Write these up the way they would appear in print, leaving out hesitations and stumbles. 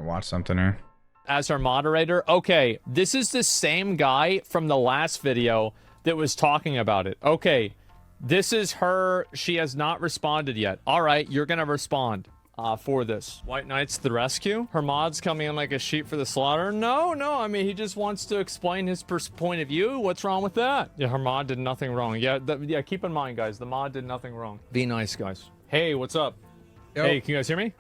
watch something here. As our moderator. Okay, this is the same guy from the last video that was talking about it. Okay, this is her. She has not responded yet. All right, you're gonna respond for this. White Knights to the rescue. Her mod's coming in like a sheep for the slaughter. No, I mean, he just wants to explain his point of view. What's wrong with that? Yeah, her mod did nothing wrong. Yeah, keep in mind, guys, the mod did nothing wrong. Be nice, guys. Hey, what's up? Yo. Hey, can you guys hear me?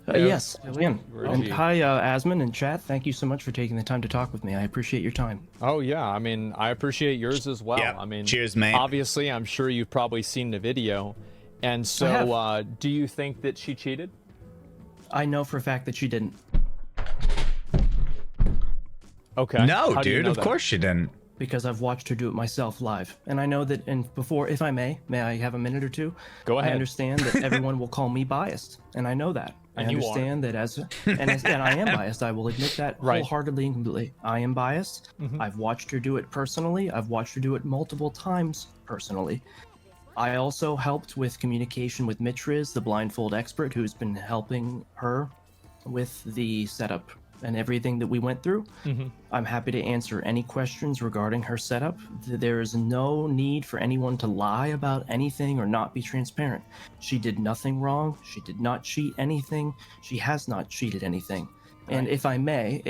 Yes, I can. And hi, Asman and chat. Thank you so much for taking the time to talk with me. I appreciate your time. Oh, yeah. I mean, I appreciate yours as well. Yeah. I mean, cheers, mate. Obviously, I'm sure you've probably seen the video. And so, do you think that she cheated? I know for a fact that she didn't. Okay. No, dude, of course she didn't. Because I've watched her do it myself live. And I know that, and before, if I may I have a minute or two? Go ahead. I understand that everyone will call me biased, and I know that. And I understand that and I am biased. I will admit that wholeheartedly and completely. I am biased. I've watched her do it personally. I've watched her do it multiple times personally. I also helped with communication with Mitriz, the blindfold expert, who's been helping her with the setup and everything that we went through. I'm happy to answer any questions regarding her setup. There is no need for anyone to lie about anything or not be transparent. She did nothing wrong. She did not cheat anything. She has not cheated anything. And if I may,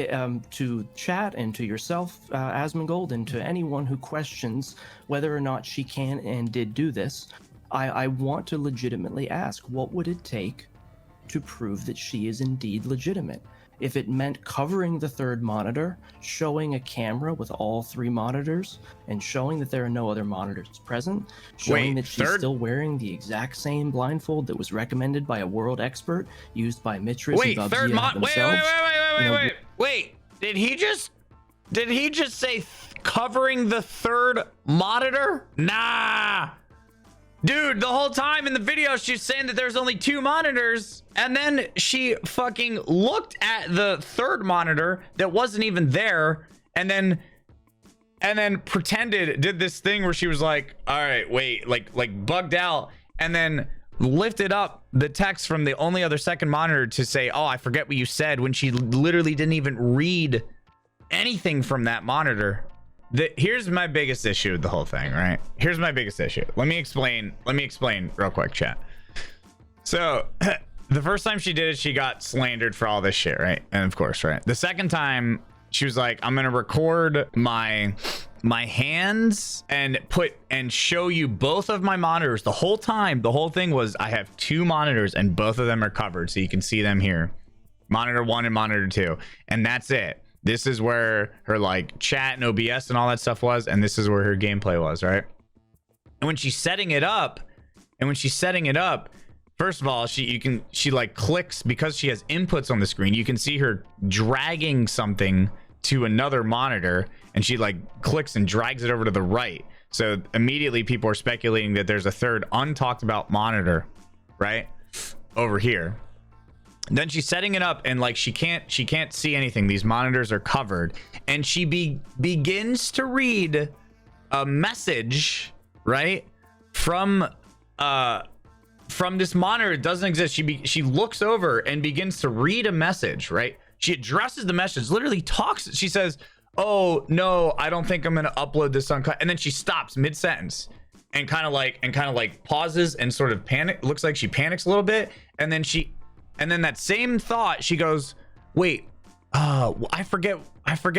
to chat and to yourself, Asmongold, and to anyone who questions whether or not she can and did do this, I want to legitimately ask, what would it take to prove that she is indeed legitimate? If it meant covering the third monitor, showing a camera with all three monitors, and showing that there are no other monitors present, showing that she's still wearing the exact same blindfold that was recommended by a world expert, used by Mitriz and Bubsy themselves. Wait, did he just say covering the third monitor? Nah. Dude, the whole time in the video, she's saying that there's only two monitors, and then she fucking looked at the third monitor that wasn't even there, and then did this thing where she was like, all right, wait, like bugged out, and then lifted up the text from the only other second monitor to say, oh, I forget what you said, when she literally didn't even read anything from that monitor. Here's my biggest issue with the whole thing, right? Here's my biggest issue. Let me explain real quick, chat. So the first time she did it, she got slandered for all this shit, right? And of course, right? The second time, she was like, I'm gonna record my hands and show you both of my monitors. The whole time, the whole thing was, I have two monitors and both of them are covered, so you can see them here. Monitor 1 and monitor 2. And that's it. This is where her like chat and OBS and all that stuff was, and this is where her gameplay was, right? And when she's setting it up, first of all, she like clicks, because she has inputs on the screen. You can see her dragging something to another monitor, and she like clicks and drags it over to the right. So immediately people are speculating that there's a third untalked about monitor, right? Over here. Then she's setting it up, and like she can't see anything. These monitors are covered, and she begins to read a message, right, from this monitor. It doesn't exist. She looks over and begins to read a message, right? She addresses the message, literally talks. She says, oh no, I don't think I'm gonna upload this uncut, and then she stops mid-sentence and kind of like pauses and sort of looks like she panics a little bit, and then that same thought, she goes, wait, I forget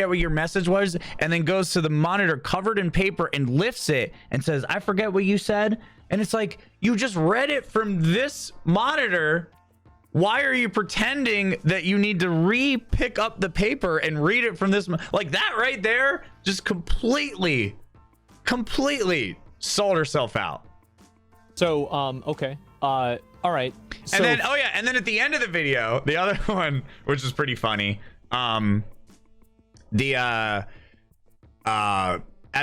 what your message was, and then goes to the monitor covered in paper and lifts it and says, I forget what you said. And it's like, you just read it from this monitor. Why are you pretending that you need to pick up the paper and read it from this? Like that right there just completely sold herself out. So, okay. All right. So, and then at the end of the video, the other one, which is pretty funny, at the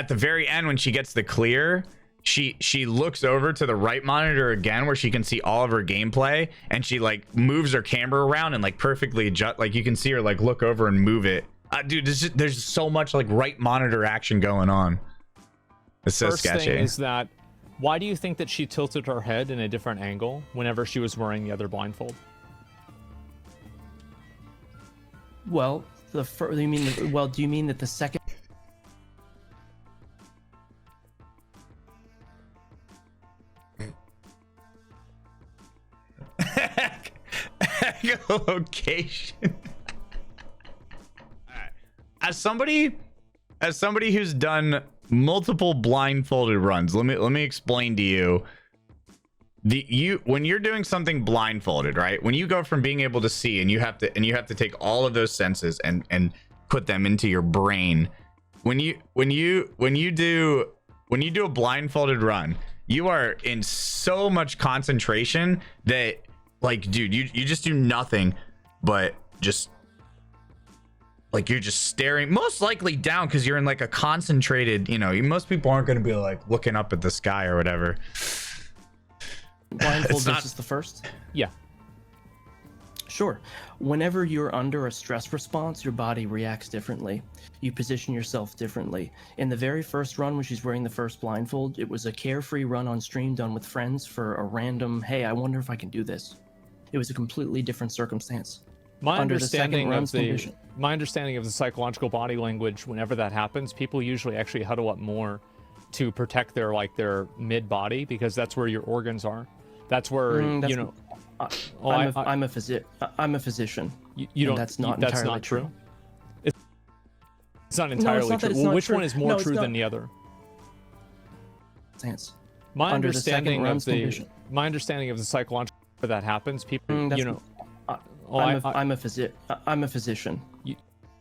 very end, when she gets the clear, she looks over to the right monitor again, where she can see all of her gameplay, and she like moves her camera around and like perfectly adjust, like you can see her like look over and move it. Dude, there's so much like right monitor action going on. It's so sketchy. First thing is that, why do you think that she tilted her head in a different angle whenever she was wearing the other blindfold? Well, you mean well? Do you mean that the second? Echolocation. Alright. As somebody who's done multiple blindfolded runs, let me explain to you. When you're doing something blindfolded, right? When you go from being able to see and you have to take all of those senses and put them into your brain. When you do a blindfolded run, you are in so much concentration that, like, dude, you just do nothing but just, like, you're just staring, most likely down, because you're in like a concentrated, most people aren't going to be like looking up at the sky or whatever. Blindfold versus the first? Yeah. Sure. Whenever you're under a stress response, your body reacts differently. You position yourself differently. In the very first run, when she's wearing the first blindfold, it was a carefree run on stream done with friends for a random, hey, I wonder if I can do this. It was a completely different circumstance. My understanding of the psychological body language, whenever that happens, people usually actually huddle up more to protect their mid body, because that's where your organs are. That's where I'm a physician. You don't. That's not that's entirely not true. It's not entirely true. Well, which one is more true than the other? My understanding of the psychological that happens, people, I'm a physician.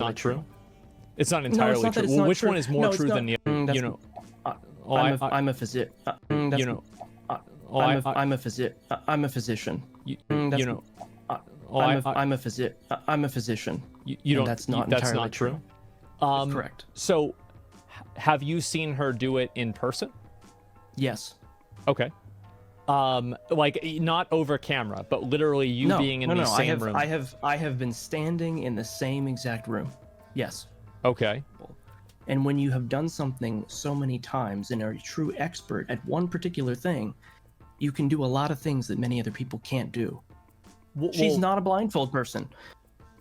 Not true. It's not entirely true. Well, which one is more true than the other? I'm a physician. I'm a physician. I'm a physician. That's not entirely true. Correct. So, have you seen her do it in person? Yes. Okay. Like, not over camera, but literally you being in the same room. I have been standing in the same exact room. Yes. Okay. And when you have done something so many times and are a true expert at one particular thing, you can do a lot of things that many other people can't do. She's not a blindfold person.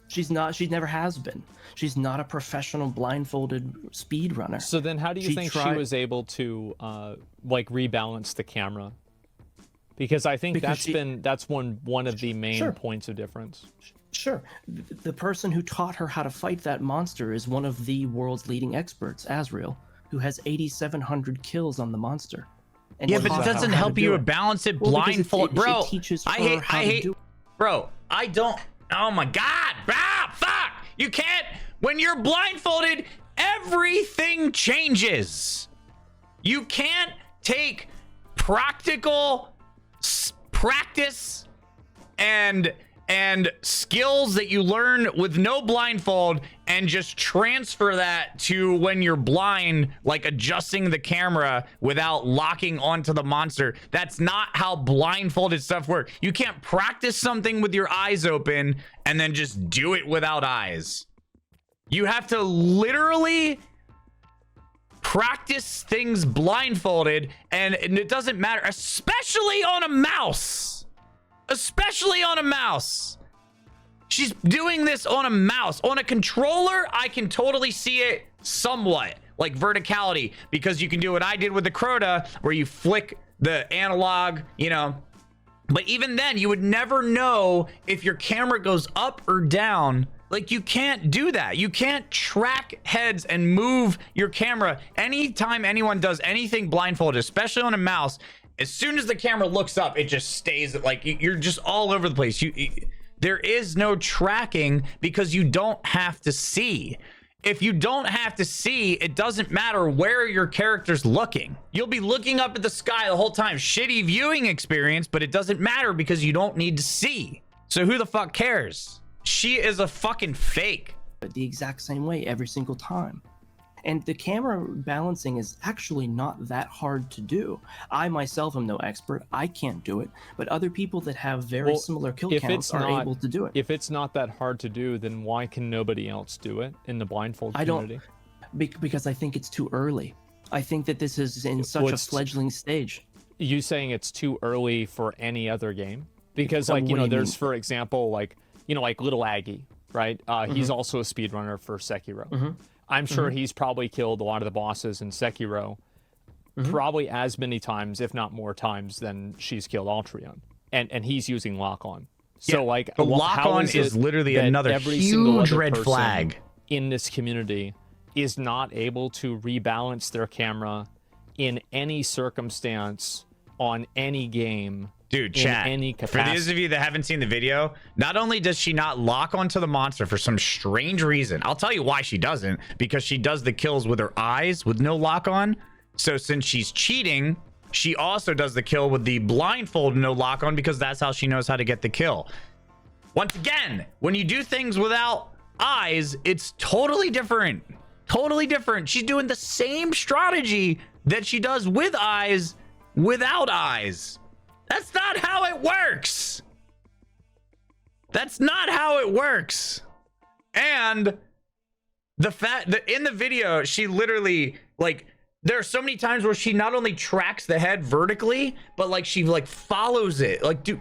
She's not. She never has been. She's not a professional blindfolded speedrunner. So then how do you think she was able to like rebalance the camera? Because I think that's one of the main points of difference. Sure. The person who taught her how to fight that monster is one of the world's leading experts, Azrael, who has 8,700 kills on the monster. And yeah, but it doesn't help you balance it blindfold, bro. It teaches her how to do it. Bro, I don't. Oh my God, fuck! You can't. When you're blindfolded, everything changes. You can't take practical practice and skills that you learn with no blindfold and just transfer that to when you're blind, like adjusting the camera without locking onto the monster. That's not how blindfolded stuff works. You can't practice something with your eyes open and then just do it without eyes. You have to literally practice things blindfolded, and it doesn't matter, especially on a mouse. Especially on a mouse. She's doing this on a mouse. On a controller, I can totally see it somewhat, like verticality, because you can do what I did with the Crota, where you flick the analog, But even then, you would never know if your camera goes up or down. Like, you can't do that. You can't track heads and move your camera. Anytime anyone does anything blindfolded, especially on a mouse, as soon as the camera looks up, it just stays like you're just all over the place. There is no tracking because you don't have to see. If you don't have to see, it doesn't matter where your character's looking. You'll be looking up at the sky the whole time. Shitty viewing experience, but it doesn't matter because you don't need to see. So who the fuck cares? She is a fucking fake. The exact same way every single time. And the camera balancing is actually not that hard to do. I myself am no expert. I can't do it. But other people that have very similar kill counts are able to do it. If it's not that hard to do, then why can nobody else do it in the blindfold community? Because I think it's too early. I think that this is in such a fledgling stage. You saying it's too early for any other game? Because, like, there's, for example, like, like Little Aggie. right? He's also a speedrunner for Sekiro. I'm sure he's probably killed a lot of the bosses in Sekiro, probably as many times, if not more times, than she's killed Altreon. And he's using lock-on. So, like, the lock-on is literally another huge red flag in this community is not able to rebalance their camera in any circumstance on any game. Dude, chat, any capacity. For those of you that haven't seen the video, not only does she not lock onto the monster for some strange reason, I'll tell you why she doesn't, because she does the kills with her eyes with no lock on. So since she's cheating, she also does the kill with the blindfold no lock on, because that's how she knows how to get the kill. Once again, when you do things without eyes, it's totally different. Totally different. She's doing the same strategy that she does with eyes without eyes. That's not how it works. That's not how it works. And the fact that in the video, she literally, like, there are so many times where she not only tracks the head vertically, but like she like follows it. Like, dude,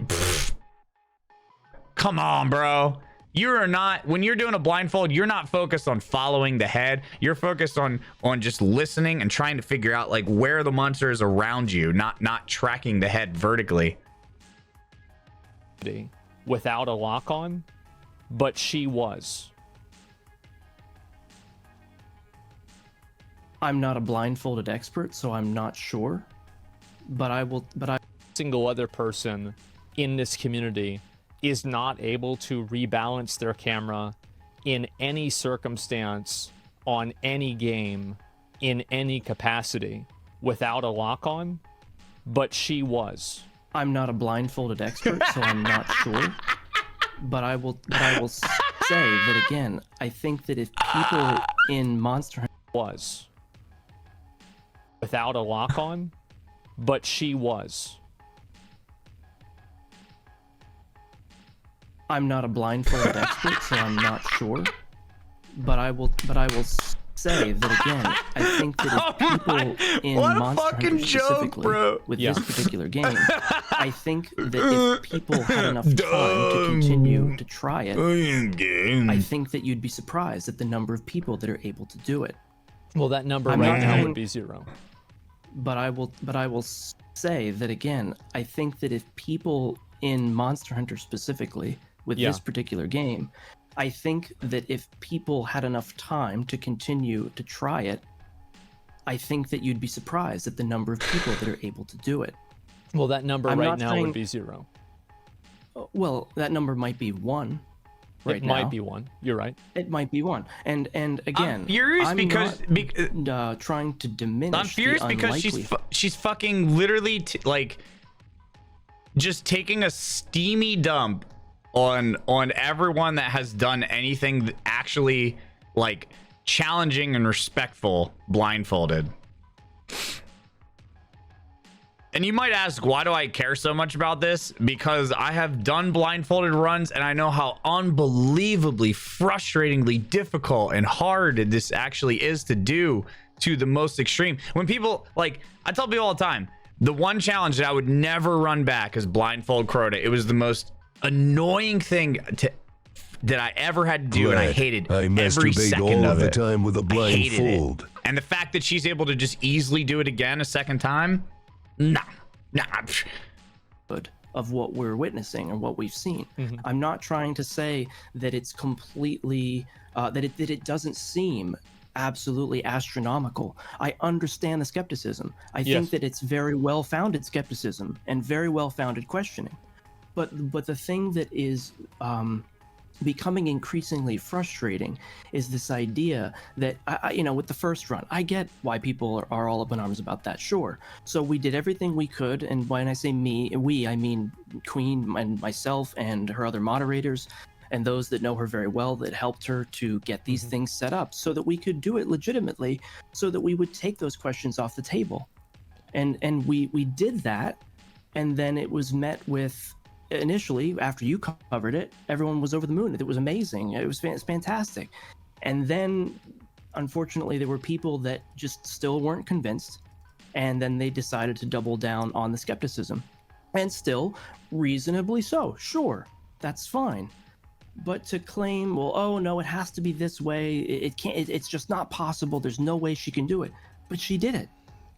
come on, bro. You are not, when you're doing a blindfold, you're not focused on following the head. You're focused on just listening and trying to figure out like where the monster is around you, not tracking the head vertically. Without a lock on, but she was. I'm not a blindfolded expert, so I'm not sure. But I Single other person in this community is not able to rebalance their camera in any circumstance on any game in any capacity without a lock on, but she was. I'm not a blindfolded expert, so I'm not sure. But I will say that again. I think that if people in Monster Hunter was without a lock on, but she was. I'm not a blindfolded expert, so I'm not sure. But I will say that again. I think that if people in Monster Hunter specifically with this particular game, I think that if people had enough time to continue to try it, I think that you'd be surprised at the number of people that are able to do it. Well, that number right now would be 0. But I will say that again. I think that if people in Monster Hunter specifically with this particular game, I think that if people had enough time to continue to try it, I think that you'd be surprised at the number of people that are able to do it. Well, that number right now would be 0. Well, that number might be 1. Right now. It might be 1. You're right. It might be 1. And again, I'm furious because not, trying to diminish. I'm furious because she's fucking literally like just taking a steamy dump on everyone that has done anything actually like challenging and respectful blindfolded. And you might ask, why do I care so much about this? Because I have done blindfolded runs and I know how unbelievably frustratingly difficult and hard this actually is to do to the most extreme. When people, like, I tell people all the time, the one challenge that I would never run back is blindfold Crota. It was the most annoying thing that I ever had to do, and I hated every second of it. Time with a blindfold. And the fact that she's able to just easily do it again a second time, nah. Of what we're witnessing and what we've seen. I'm not trying to say that it's completely that it doesn't seem absolutely astronomical. I understand the skepticism. I think that it's very well-founded skepticism and very well-founded questioning. But the thing that is becoming increasingly frustrating is this idea that with the first run, I get why people are all up in arms about that, sure. So we did everything we could, and when I say we, I mean Queen and myself and her other moderators and those that know her very well that helped her to get these things set up so that we could do it legitimately, so that we would take those questions off the table. And we did that, and then it was met with, initially, after you covered it, everyone was over the moon. It was amazing. It was fantastic. And then, unfortunately, there were people that just still weren't convinced. And then they decided to double down on the skepticism. And still, reasonably so. Sure, that's fine. But to claim, well, oh no, it has to be this way. It can't. It's just not possible. There's no way she can do it. But she did it.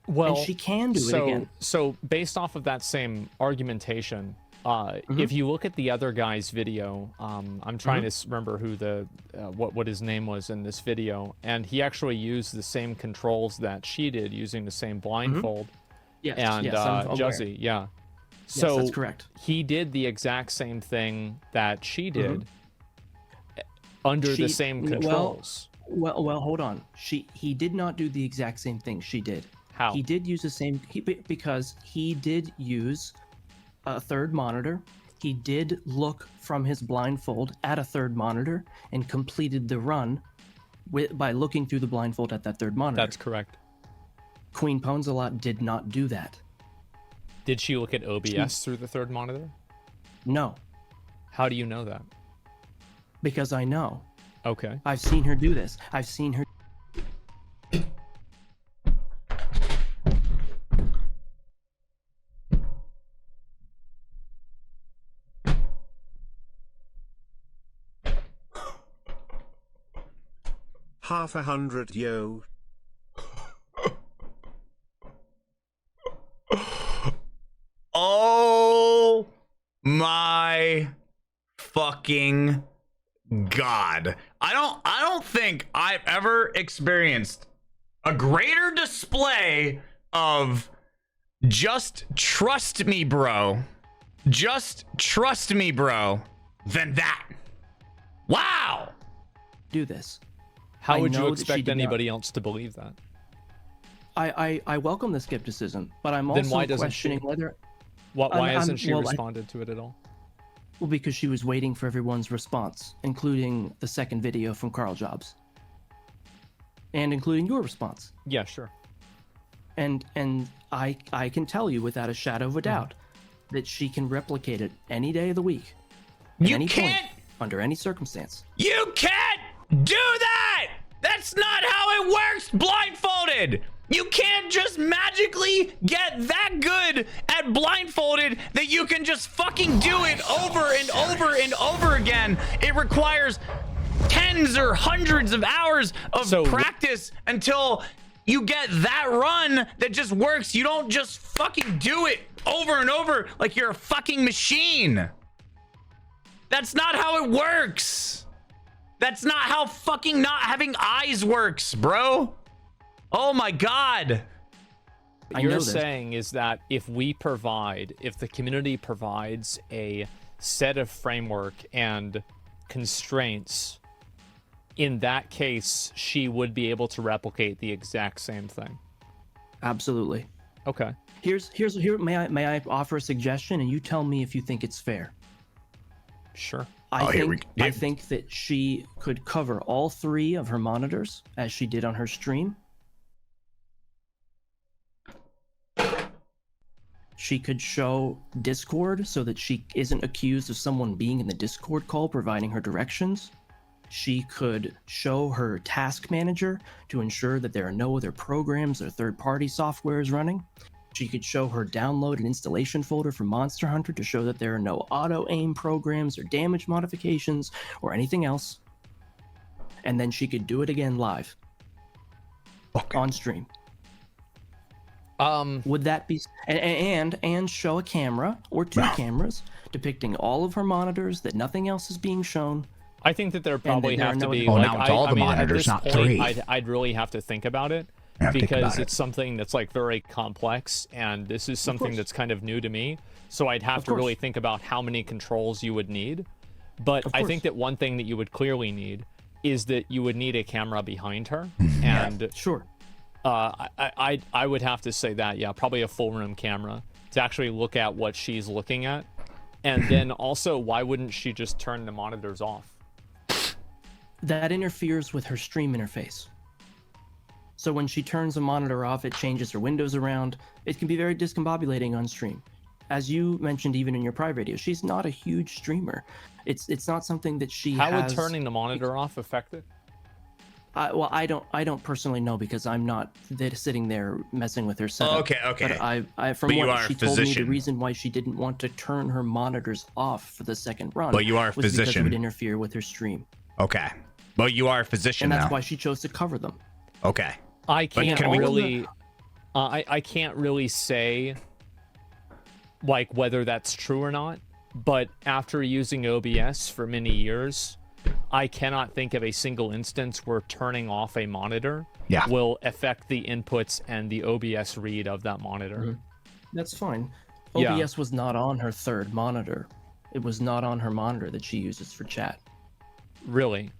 Well, and she can do it again. So based off of that same argumentation, if you look at the other guy's video, I'm trying to remember who the what his name was in this video, and he actually used the same controls that she did, using the same blindfold. Yes, and Juzzy, yeah. So yes, that's correct. He did the exact same thing that she did under the same controls. Well, hold on. He did not do the exact same thing she did. How? He did use the same because he did use a third monitor. He did look from his blindfold at a third monitor and completed the run by looking through the blindfold at that third monitor. That's correct. Queen Ponzalot did not do that. Did she look at OBS through the third monitor? No. How do you know that? Because I know. Okay. I've seen her do this. I've seen her. Half 100 yo. Oh my fucking God. I don't think I've ever experienced a greater display of just trust me, bro. Just trust me, bro, than that. Wow. Do this. How would you expect anybody else to believe that? I welcome the skepticism, but I'm also questioning whether. Why hasn't she responded to it at all? Well, because she was waiting for everyone's response, including the second video from Carl Jobs, and including your response. Yeah, sure. And I can tell you without a shadow of a doubt that she can replicate it any day of the week, at any point, under any circumstance. You can't do that! That's not how it works, Blindfolded! You can't just magically get that good at Blindfolded that you can just fucking do it over and over and over again. It requires tens or hundreds of hours of practice until you get that run that just works. You don't just fucking do it over and over like you're a fucking machine. That's not how it works. That's not how fucking not having eyes works, bro. Oh my God. What you're saying is that if the community provides a set of framework and constraints, in that case, she would be able to replicate the exact same thing. Absolutely. Okay. Here, may I offer a suggestion, and you tell me if you think it's fair. Sure. I think that she could cover all three of her monitors as she did on her stream. She could show Discord so that she isn't accused of someone being in the Discord call providing her directions. She could show her task manager to ensure that there are no other programs or third-party softwares running. She could show her download and installation folder for Monster Hunter to show that there are no auto-aim programs or damage modifications or anything else. And then she could do it again live. On stream. Would that be and show a camera or two cameras depicting all of her monitors that nothing else is being shown? I think that there probably have to be all the monitors, not three. I'd really have to think about it because it's something that's like very complex, and this is something that's kind of new to me. So I'd have to really think about how many controls you would need. But I think that one thing that you would clearly need is that you would need a camera behind her, and sure. I would have to say that, yeah, probably a full room camera to actually look at what she's looking at. And then also, why wouldn't she just turn the monitors off? That interferes with her stream interface. So when she turns a monitor off, it changes her windows around. It can be very discombobulating on stream. As you mentioned even in your prior video, she's not a huge streamer. It's not something that she How would turning the monitor off affect it? Well, I don't personally know because I'm not sitting there messing with her setup. Okay. But from But you what are a she told me, the physician. reason why she didn't want to turn her monitors off for the second run But you are a was because it physician. would interfere with her stream, Okay. But you are a physician and that's now. why she chose to cover them. Okay. I can't can we- really, I can't really say like whether that's true or not. But after using OBS for many years, I cannot think of a single instance where turning off a monitor Yeah. will affect the inputs and the OBS read of that monitor. Mhm. That's fine. Yeah. OBS was not on her third monitor. It was not on her monitor that she uses for chat. Really?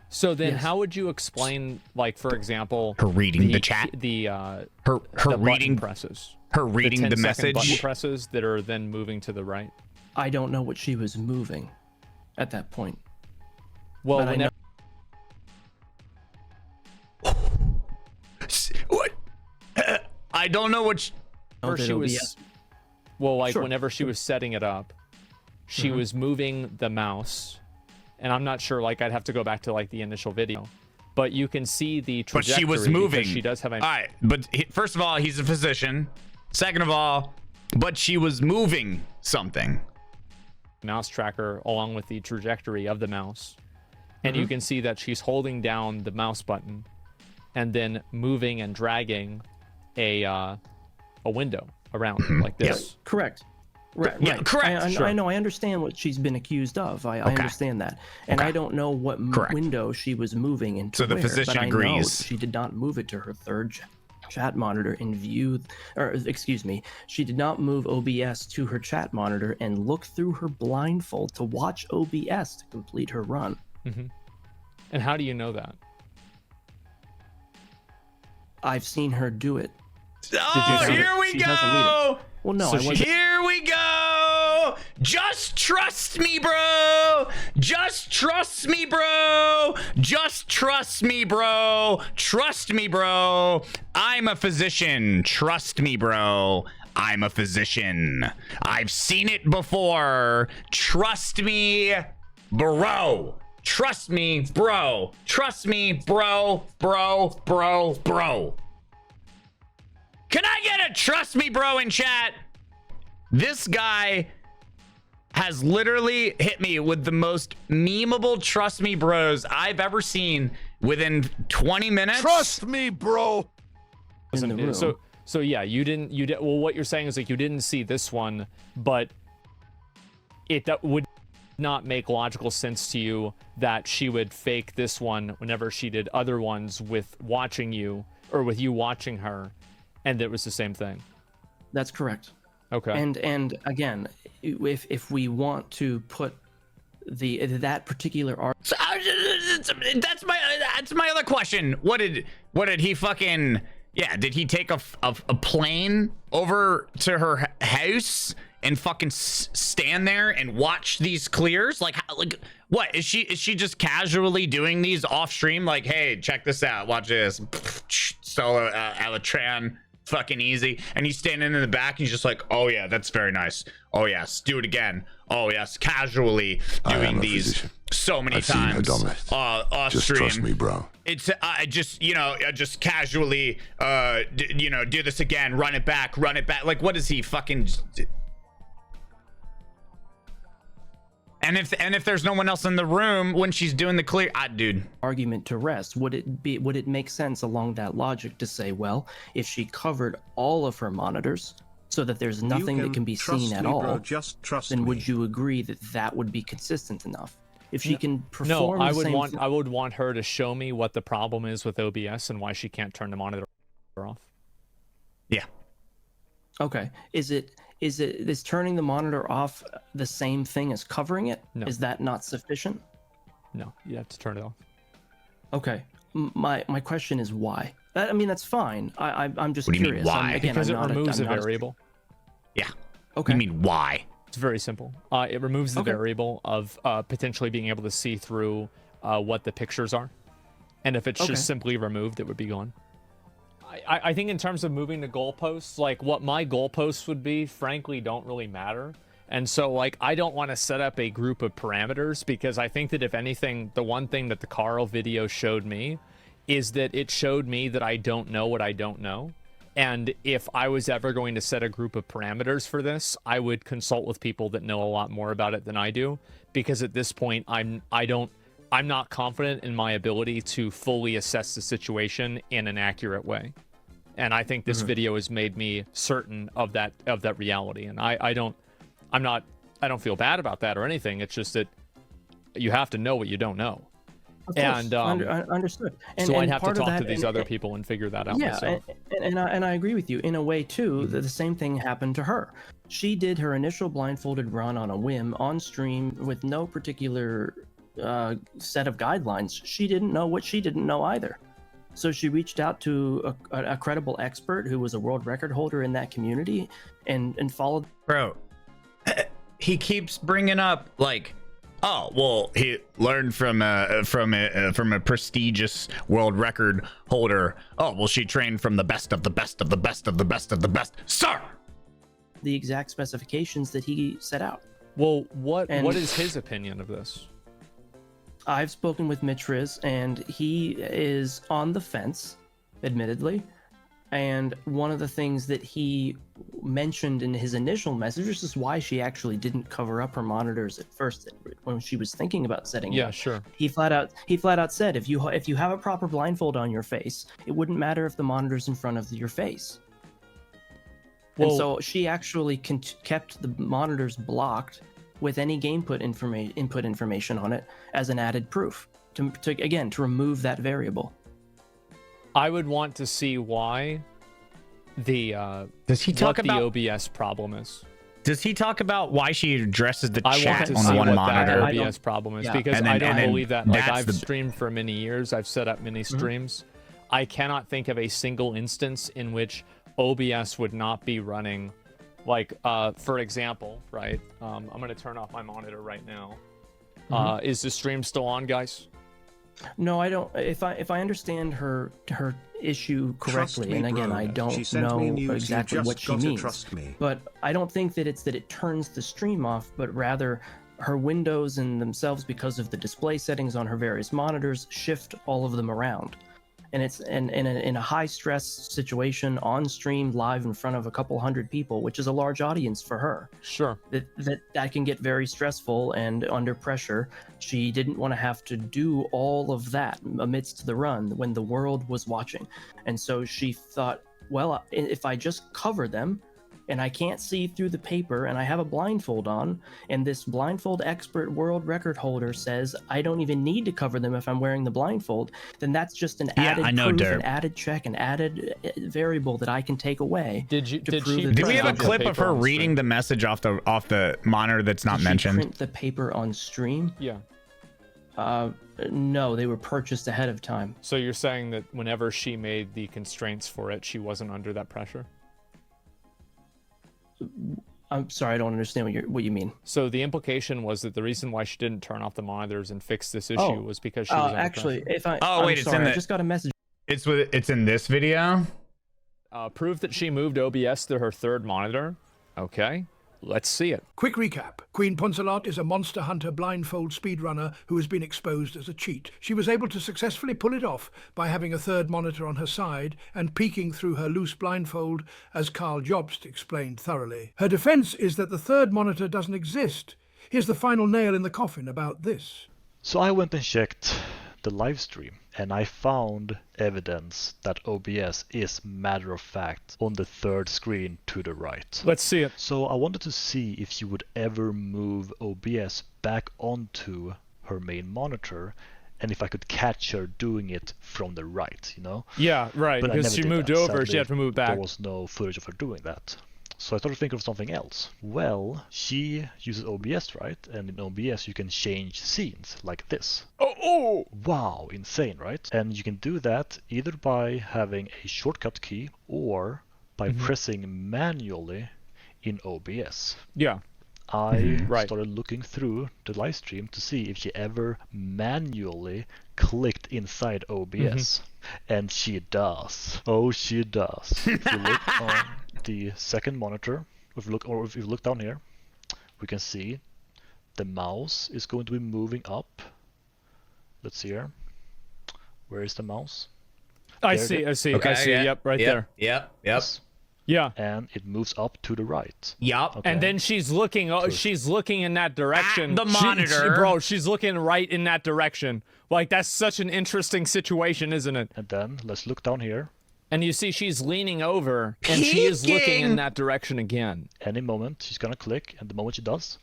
So then Yes. how would you explain, like, for example, Her reading the chat? the Her button reading presses, her reading the 10-second button message. presses that are then moving to the right? I don't know what she was moving at that point. Well, But I whenever What? I don't know what. Oh, that she was OBS well, like Sure. whenever she was setting it up, she was moving the mouse, and I'm not sure, like, I'd have to go back to like the initial video, but you can see the But trajectory she was because moving. she does have a All right, but first of all, he's a physician. Second of all, but she was moving something. mouse tracker along with the trajectory of the mouse, and you can see that she's holding down the mouse button and then moving and dragging a window around like this. Correct. Right. Yeah, right. correct. I know. I understand what she's been accused of. I understand that, and I don't know what Correct. window she was moving into. So the where, physician but I know agrees. she did not move it to her third chat monitor and view, or excuse me, she did not move OBS to her chat monitor and look through her blindfold to watch OBS to complete her run. And how do you know that? I've seen her do it. Oh, see here we She doesn't need go. Well, no, So I she- wasn't. Here we go. Just trust me, bro. Just trust me, bro. Just trust me, bro. Trust me, bro. I'm a physician. Trust me, bro. I'm a physician. I've seen it before. Trust me, bro. Trust me, bro. Trust me, bro. Bro. Can I get a trust me, bro, in chat? This guy has literally hit me with the most memeable trust me bros I've ever seen within 20 minutes. Trust me, bro. In the room. So yeah, you did well, what you're saying is like you didn't see this one, but that would not make logical sense to you that she would fake this one whenever she did other ones with watching you or with you watching her, and it was the same thing. That's correct. Okay. And again, if we want to put that particular art, So, that's my other question. What did he fucking, yeah, did he take a plane over to her house and fucking stand there and watch these clears? Like what is she just casually doing these off stream? Like, hey, check this out, watch this, solo Alatran, fucking easy. And he's standing in the back and he's just like, oh yeah, that's very nice. Oh yes, do it again. Oh yes, casually doing these physician. so many I've seen her times done it. off Just stream. trust me, bro. It's just casually do this again, run it back. Like, what is he fucking? And if there's no one else in the room when she's doing the clear, dude. argument to rest, would it make sense along that logic to say, well, if she covered all of her monitors so that there's nothing that can be seen at all, Just trust then me. would you agree that that would be consistent enough? If she can No, perform I the would same want I would want her to show me what the problem is with OBS and why she can't turn the monitor off. Yeah. Okay, is turning the monitor off the same thing as covering it? No. Is that not sufficient? No, you have to turn it off. Okay, my question is why? I mean, that's fine. I'm just What do you mean, curious. why? Again, Because I'm it not removes I'm a not variable. Yeah. Okay. You mean why? It's very simple. It removes the Okay. variable of potentially being able to see through what the pictures are. And if it's Okay. just simply removed, it would be gone. I think in terms of moving the goalposts, like what my goalposts would be, frankly, don't really matter. And so, like, I don't want to set up a group of parameters because I think that if anything, the one thing that the Carl video showed me is that it showed me that I don't know what I don't know. And if I was ever going to set a group of parameters for this, I would consult with people that know a lot more about it than I do, because at this point I'm not confident in my ability to fully assess the situation in an accurate way. And I think this video has made me certain of that reality. And I don't feel bad about that or anything. It's just that you have to know what you don't know. Of course, And understood. so I'd have to part of talk to that- these other people and figure that out myself. And I agree with you in a way too. That the same thing happened to her. She did her initial blindfolded run on a whim on stream with no particular set of guidelines. She didn't know what she didn't know either. So she reached out to a credible expert who was a world record holder in that community, and followed. Bro, he keeps bringing up like, oh well, he learned from a prestigious world record holder. Oh well, she trained from the best of the best of the best of the best of the best, sir. The exact specifications that he set out. Well, what is his opinion of this? I've spoken with Mitch Riz, and he is on the fence, admittedly. And one of the things that he mentioned in his initial message, this is why she actually didn't cover up her monitors at first when she was thinking about setting it. Yeah, sure. He flat out said, if you have a proper blindfold on your face, it wouldn't matter if the monitor's in front of your face. Well, and so she actually kept the monitors blocked with any input information on it as an added proof to remove that variable. I would want to see why does he talk about the OBS problem is. Does he talk about why she addresses the I want chat to on see one what monitor? that OBS problem is, because And then- I don't and then believe that. Like, that's I've the- streamed for many years. I've set up many streams. I cannot think of a single instance in which OBS would not be running. Like, for example, right? I'm going to turn off my monitor right now. Is the stream still on, guys? No, I don't. If I understand her issue correctly, me, and again, bro. I She don't sent me know news, you exactly just what she gotta means. trust me. But I don't think that it's that it turns the stream off, but rather her windows in themselves, because of the display settings on her various monitors, shift all of them around. And it's in a high stress situation on stream live in front of a couple hundred people, which is a large audience for her. Sure. That can get very stressful and under pressure. She didn't want to have to do all of that amidst the run when the world was watching. And so she thought, well, if I just cover them and I can't see through the paper and I have a blindfold on, and this blindfold expert world record holder says I don't even need to cover them if I'm wearing the blindfold, then that's just an added proof, an added check, an added variable that I can take away. Did we have a clip of her reading the message off the monitor that's not mentioned? Did she print the paper on stream? Yeah. No, they were purchased ahead of time. So you're saying that whenever she made the constraints for it, she wasn't under that pressure? I'm sorry, I don't understand what you mean. So the implication was that the reason why she didn't turn off the monitors and fix this issue was because she was under actually, pressure. if I I just got a message. It's in this video. Proof that she moved OBS to her third monitor. Okay, let's see it. Quick recap. Queen Poncelot is a monster hunter blindfold speedrunner who has been exposed as a cheat. She was able to successfully pull it off by having a third monitor on her side and peeking through her loose blindfold, as Carl Jobst explained thoroughly. Her defense is that the third monitor doesn't exist. Here's the final nail in the coffin about this. So I went and checked the live stream, and I found evidence that OBS is matter of fact on the third screen to the right. Let's see it. So I wanted to see if you would ever move OBS back onto her main monitor, and if I could catch her doing it from the right, you know? Yeah, right, But I because never she did moved that. over, Sadly, she had to move back. There was no footage of her doing that. So I started thinking of something else. Well, she uses OBS, right? And in OBS you can change scenes like this. Oh! Wow, insane, right? And you can do that either by having a shortcut key or by pressing manually in OBS. Yeah. I started looking through the live stream to see if she ever manually clicked inside OBS. And she does. Oh, she does. If you look on the second monitor, if you look down here, we can see the mouse is going to be moving up. Let's see here. Where is the mouse? I There see. it I see. Okay, I see. yeah, Yep, right yep, there. Yep. is, Yeah. and it moves up to the right. Yup. Okay. And then she's looking. Oh, she's looking in that direction. the monitor. Bro, she's looking right in that direction. Like, that's such an interesting situation, isn't it? And then let's look down here. And you see she's leaning over, and she is looking Peeking. in that direction again. Any moment she's gonna click, and the moment she does,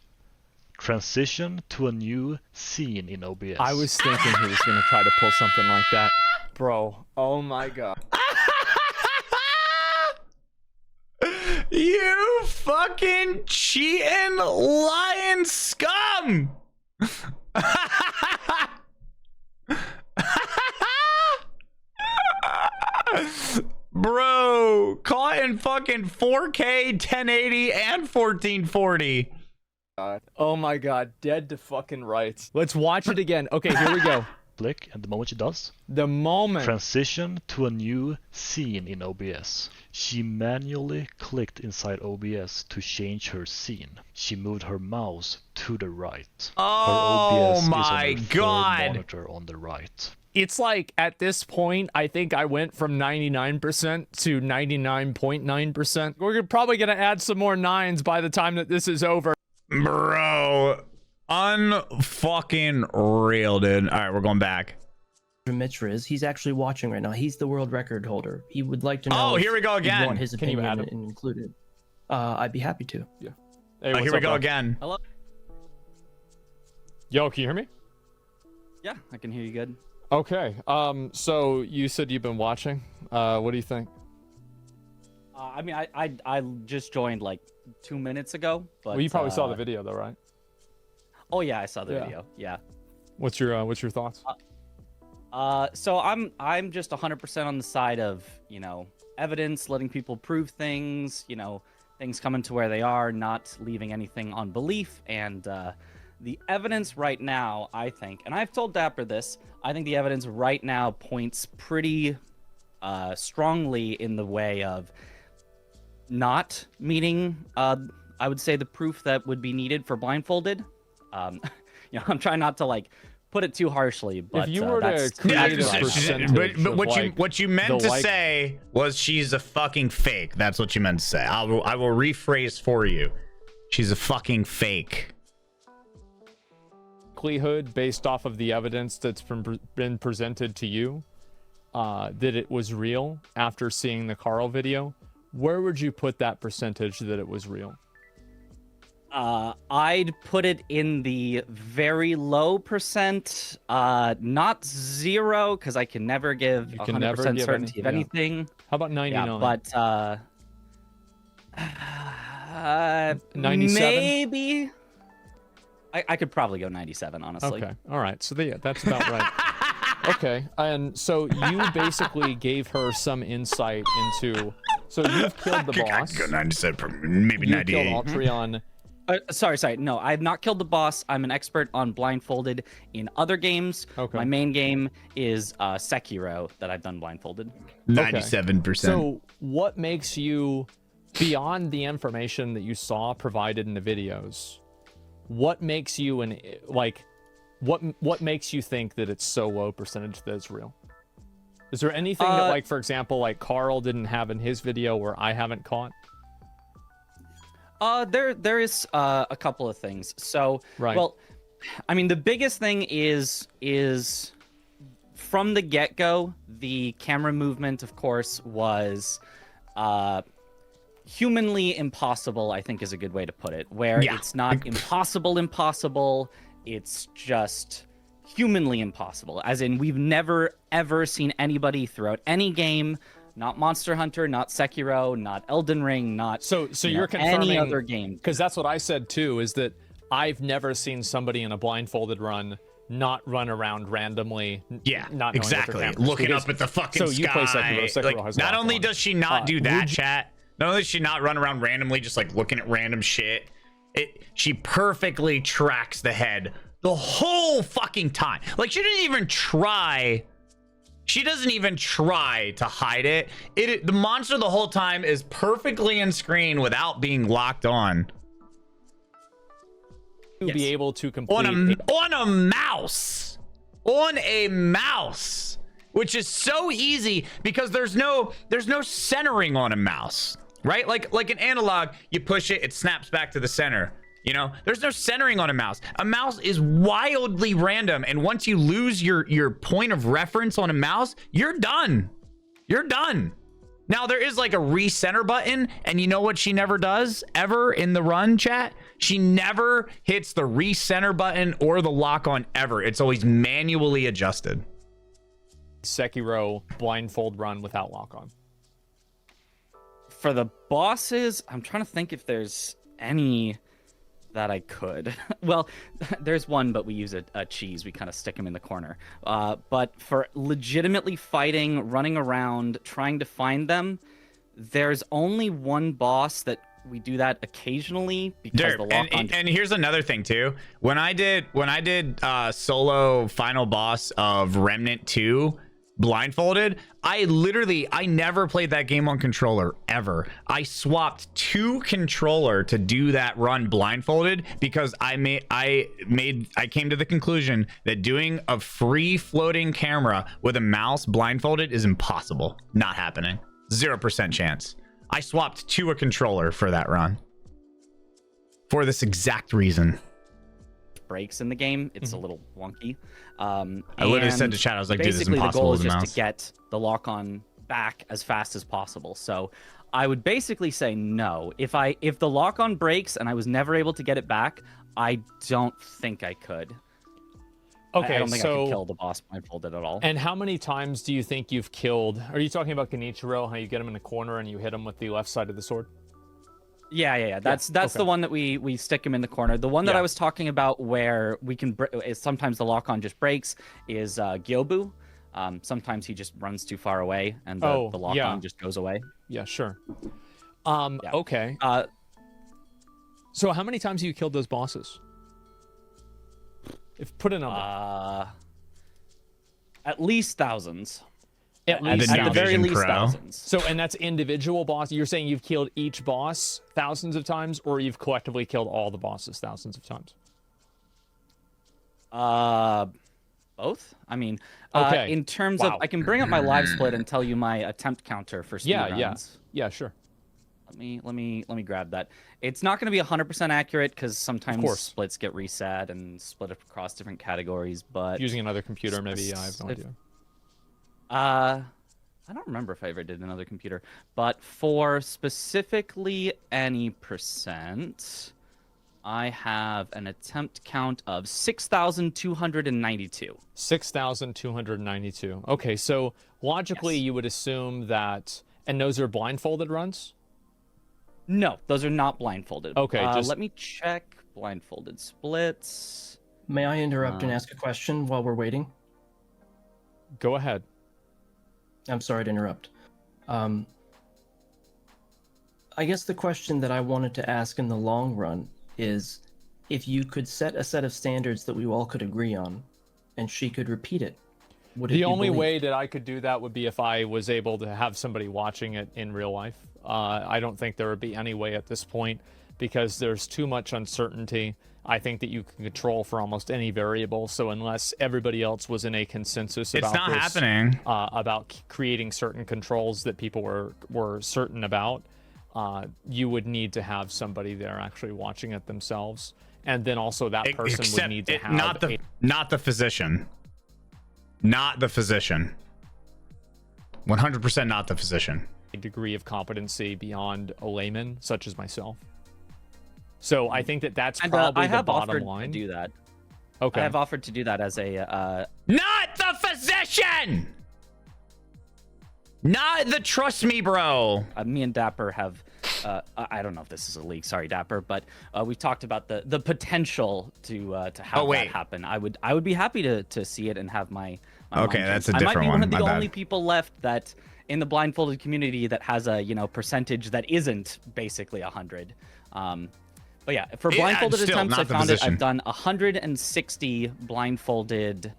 transition to a new scene in OBS. I was thinking he was going to try to pull something like that. Bro, oh my god. You fucking cheating lying scum! Bro, caught in fucking 4K, 1080, and 1440. Oh my god, dead to fucking rights. Let's watch it again. Okay, here we go. Click, and the moment she does, The moment. transition to a new scene in OBS. She manually clicked inside OBS to change her scene. She moved her mouse to the right. Oh her OBS my is on the third God. monitor on the right. It's like, at this point, I think I went from 99% to 99.9%. We're probably going to add some more nines by the time that this is over. Bro, unfucking real, dude. All right, we're going back. Mitra is. He's actually watching right now. He's the world record holder. He would like to know. Oh, here we go if you'd again. Want his Can you opinion add him? included? I'd be happy to. Hey, Oh, what's here we up, go bro? again. Hello? Yo, can you hear me? Yeah, I can hear you good. Okay. So you said you've been watching. What do you think? I mean, I just joined like 2 minutes ago, but Well, you probably saw the video though, right? Oh yeah, I saw the Yeah. video. Yeah. What's your thoughts? So I'm just 100% on the side of, you know, evidence, letting people prove things, you know, things coming to where they are, not leaving anything on belief. And the evidence right now, I think, and I've told Dapper this, I think the evidence right now points pretty strongly in the way of not meeting, I would say, the proof that would be needed for blindfolded. You know, I'm trying not to like put it too harshly, but If you were to that's create Yeah, a percentage but of, what like, you meant the to like- say was she's a fucking fake. That's what you meant to say. I will rephrase for you. She's a fucking fake. likelihood, based off of the evidence that's been presented to you, that it was real after seeing the Carl video, where would you put that percentage that it was real? I'd put it in the very low percent, not zero, because I can never give You can 100% never give certainty of any- yeah. anything. How about 99? Yeah, but 97? maybe I could probably go 97, honestly. Okay, all right, so that's about right. Okay, and so you basically gave her some insight into, so you've killed the boss, Go 97, maybe you 98. killed Altreon. Sorry. No, I have not killed the boss. I'm an expert on blindfolded in other games. Okay. My main game is Sekiro that I've done blindfolded. 97%. So what makes you, beyond the information that you saw provided in the videos, what makes you what makes you think that it's so low percentage that it's real? Is there anything that, like, for example, like Carl didn't have in his video where I haven't caught? There is a couple of things. So, Right. well, I mean, the biggest thing is from the get-go, the camera movement, of course, was humanly impossible, I think is a good way to put it, where Yeah. it's not impossible, it's just humanly impossible. As in, we've never, ever seen anybody throughout any game, not Monster Hunter, not Sekiro, not Elden Ring, not So you you're know, confirming any other game. Because that's what I said too, is that I've never seen somebody in a blindfolded run not run around randomly. Yeah, not knowing what their exactly. camera is, Looking because- up at the fucking so sky. you play Sekiro. Sekiro Like, has not locked only on. does she not do that, would you- chat, not only does she not run around randomly just like looking at random shit, she perfectly tracks the head the whole fucking time. Like, she didn't even try. She doesn't even try to hide it. The monster the whole time is perfectly in screen without being locked on. to be able to complete On a mouse. On a mouse. which is so easy because there's no centering on a mouse, right? Like an analog, you push it, it snaps back to the center. You know, there's no centering on a mouse. A mouse is wildly random, and once you lose your point of reference on a mouse, you're done. You're done. Now, there is like a recenter button, and you know what she never does ever in the run, chat? She never hits the recenter button or the lock on ever. It's always manually adjusted. Sekiro blindfold run without lock on. For the bosses, I'm trying to think if there's any that I could. Well, there's one, but we use a cheese. We kind of stick him in the corner. But for legitimately fighting, running around, trying to find them, there's only one boss that we do that occasionally because the lock on. And here's another thing too. When I did solo final boss of Remnant 2 blindfolded, I never played that game on controller ever. I swapped to controller to do that run blindfolded because I came to the conclusion that doing a free floating camera with a mouse blindfolded is impossible. Not happening. 0% chance. I swapped to a controller for that run for this exact reason. Breaks in the game, it's a little wonky. I literally said to chat, I was like, dude, this is impossible. The goal is with a just mouse. to get the lock on back as fast as possible. So I would basically say no. If the lock on breaks and I was never able to get it back, I don't think I could. Okay, I don't think I could kill the boss blindfolded at all. And how many times do you think you've killed? Are you talking about Genichiro, how you get him in the corner and you hit him with the left side of the sword? Yeah. That's okay. the one that we stick him in the corner. The one that I was talking about where we can sometimes the lock on just breaks is Gyobu. Sometimes he just runs too far away and the lock on just goes away. Yeah, sure. Okay. So how many times have you killed those bosses? If put a number. At least thousands. At the very least thousands. So, and that's individual boss. You're saying you've killed each boss thousands of times, or you've collectively killed all the bosses thousands of times? Both. I mean, okay. In terms of, I can bring up my live split and tell you my attempt counter for speedruns. Yeah, sure. Let me grab that. It's not going to be 100% accurate because sometimes splits get reset and split across different categories. But using another computer, maybe. I have no idea. I don't remember if I ever did another computer, but for specifically any percent, I have an attempt count of 6,292. 6,292. Okay, so logically you would assume that, and those are blindfolded runs? No, those are not blindfolded. Okay, let me check blindfolded splits. May I interrupt and ask a question while we're waiting? Go ahead. I'm sorry to interrupt. I guess the question that I wanted to ask in the long run is if you could set a set of standards that we all could agree on and she could repeat it, would it be the only believed? way that I could do that would be if I was able to have somebody watching it in real life. I don't think there would be any way at this point because there's too much uncertainty. I think that you can control for almost any variable. So unless everybody else was in a consensus about it's not happening. About creating certain controls that people were certain about, you would need to have somebody there actually watching it themselves, and then also that person would need to have not the physician. Not the physician. 100% not the physician. A degree of competency beyond a layman, such as myself. So I think that's probably the bottom line. To do that. Okay. I have offered to do that as a not the physician. Not the trust me, bro. Me and Dapper have I don't know if this is a leak, sorry Dapper, but we talked about the potential to have that happen. I would be happy to see it and have my okay, that's a different one. I might be one of the My only bad. people left that in the blindfolded community that has a percentage that isn't basically 100. But yeah, for blindfolded attempts, I found I've done 160 blindfolded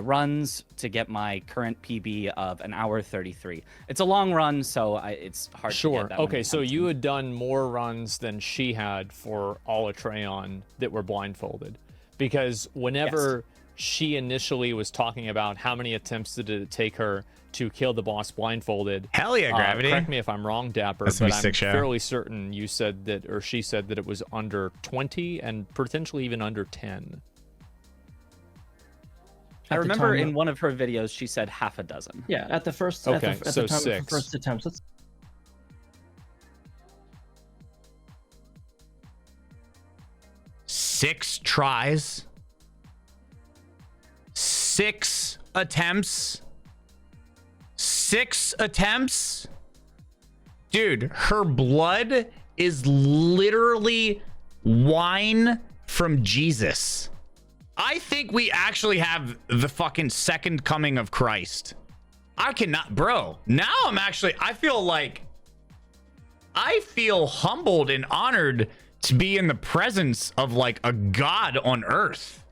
runs to get my current PB of an hour 33. It's a long run, so it's hard to get that okay, so you had done more runs than she had for AliDeAdam that were blindfolded. Because whenever she initially was talking about how many attempts did it take her to kill the boss blindfolded. Hell yeah, Gravity. Correct me if I'm wrong, Dapper, That's but gonna be I'm sick show. fairly certain you said that, or she said that it was under 20 and potentially even under 10. I At the remember time- in one of her videos, she said half a dozen. Yeah, at the first, Okay, at the so time of the 6. first attempts. Let's 6 tries, 6 attempts, 6 attempts. Dude, her blood is literally wine from Jesus. I think we actually have the fucking second coming of Christ. I cannot, bro. Now I feel humbled and honored to be in the presence of like a god on earth.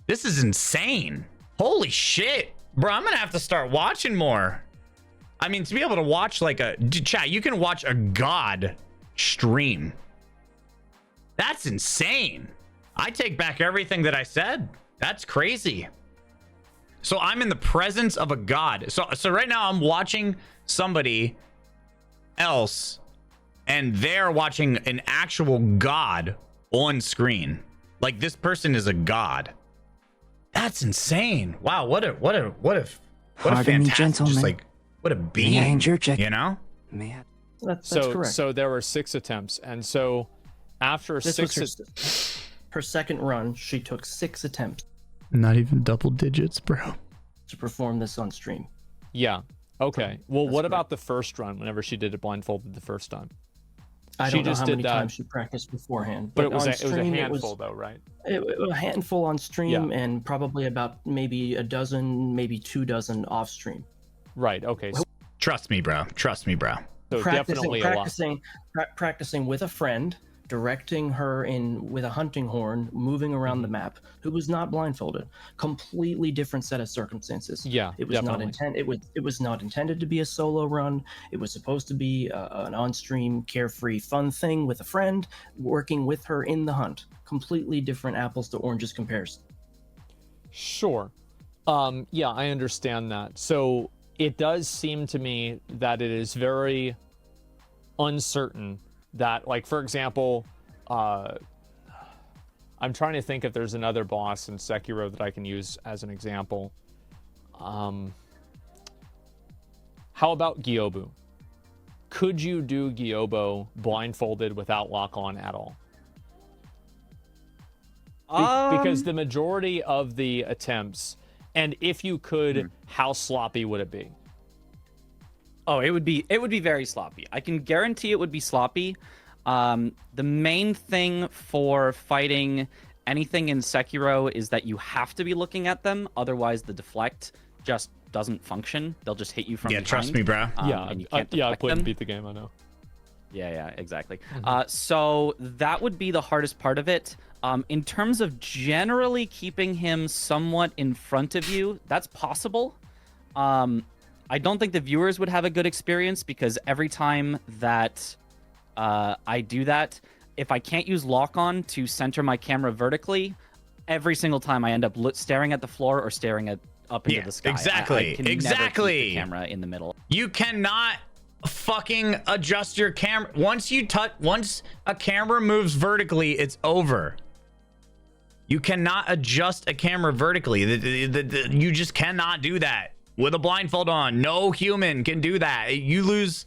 This is insane. Holy shit. Bro, I'm gonna have to start watching more. I mean, to be able to watch like chat, you can watch a god stream. That's insane. I take back everything that I said. That's crazy. So I'm in the presence of a god. So right now I'm watching somebody else and they're watching an actual god on screen. Like this person is a god. That's insane. Wow, what a Pardon me, fantastic, gentlemen. just like what a being, May I interject? you know? that's So correct. so there were 6 attempts, and so after This 6 was her second run. She took 6 attempts Not even double digits, bro. to perform this on stream. Yeah. Okay. Well, That's what correct. about the first run whenever she did it blindfolded the first time? I She don't know just how did many that. times she practiced beforehand, But it was on a stream, handful though, right? It was a handful on stream Yeah. and probably about maybe a dozen, maybe 2 dozen off stream. Right. Okay. So, Trust me, bro. Trust me, bro. definitely a lot. Practicing with a friend, directing her in with a hunting horn, moving around Mm-hmm. the map, who was not blindfolded. Completely different set of circumstances. Yeah, it was not definitely. it was not intended to be a solo run. It was supposed to be an on-stream, carefree, fun thing with a friend, working with her in the hunt. Completely different apples to oranges comparison. Sure. Yeah, I understand that. So it does seem to me that it is very uncertain that, like, for example, I'm trying to think if there's another boss in Sekiro that I can use as an example. How about Gyobu? Could you do Gyobo blindfolded without lock on at all? Because the majority of the attempts, and if you could, how sloppy would it be? Oh, it would be very sloppy. I can guarantee it would be sloppy. The main thing for fighting anything in Sekiro is that you have to be looking at them, otherwise the deflect just doesn't function. They'll just hit you from behind. Trust me, bro. And you can't I deflect played and them. beat the game, I know. Yeah, exactly. So that would be the hardest part of it. In terms of generally keeping him somewhat in front of you, that's possible. I don't think the viewers would have a good experience because every time that I do that, if I can't use lock-on to center my camera vertically, every single time I end up staring at the floor or staring up into the sky. Exactly. I can never keep the camera in the middle. You cannot fucking adjust your camera. Once a camera moves vertically, it's over. You cannot adjust a camera vertically. You just cannot do that with a blindfold on. No human can do that. You lose.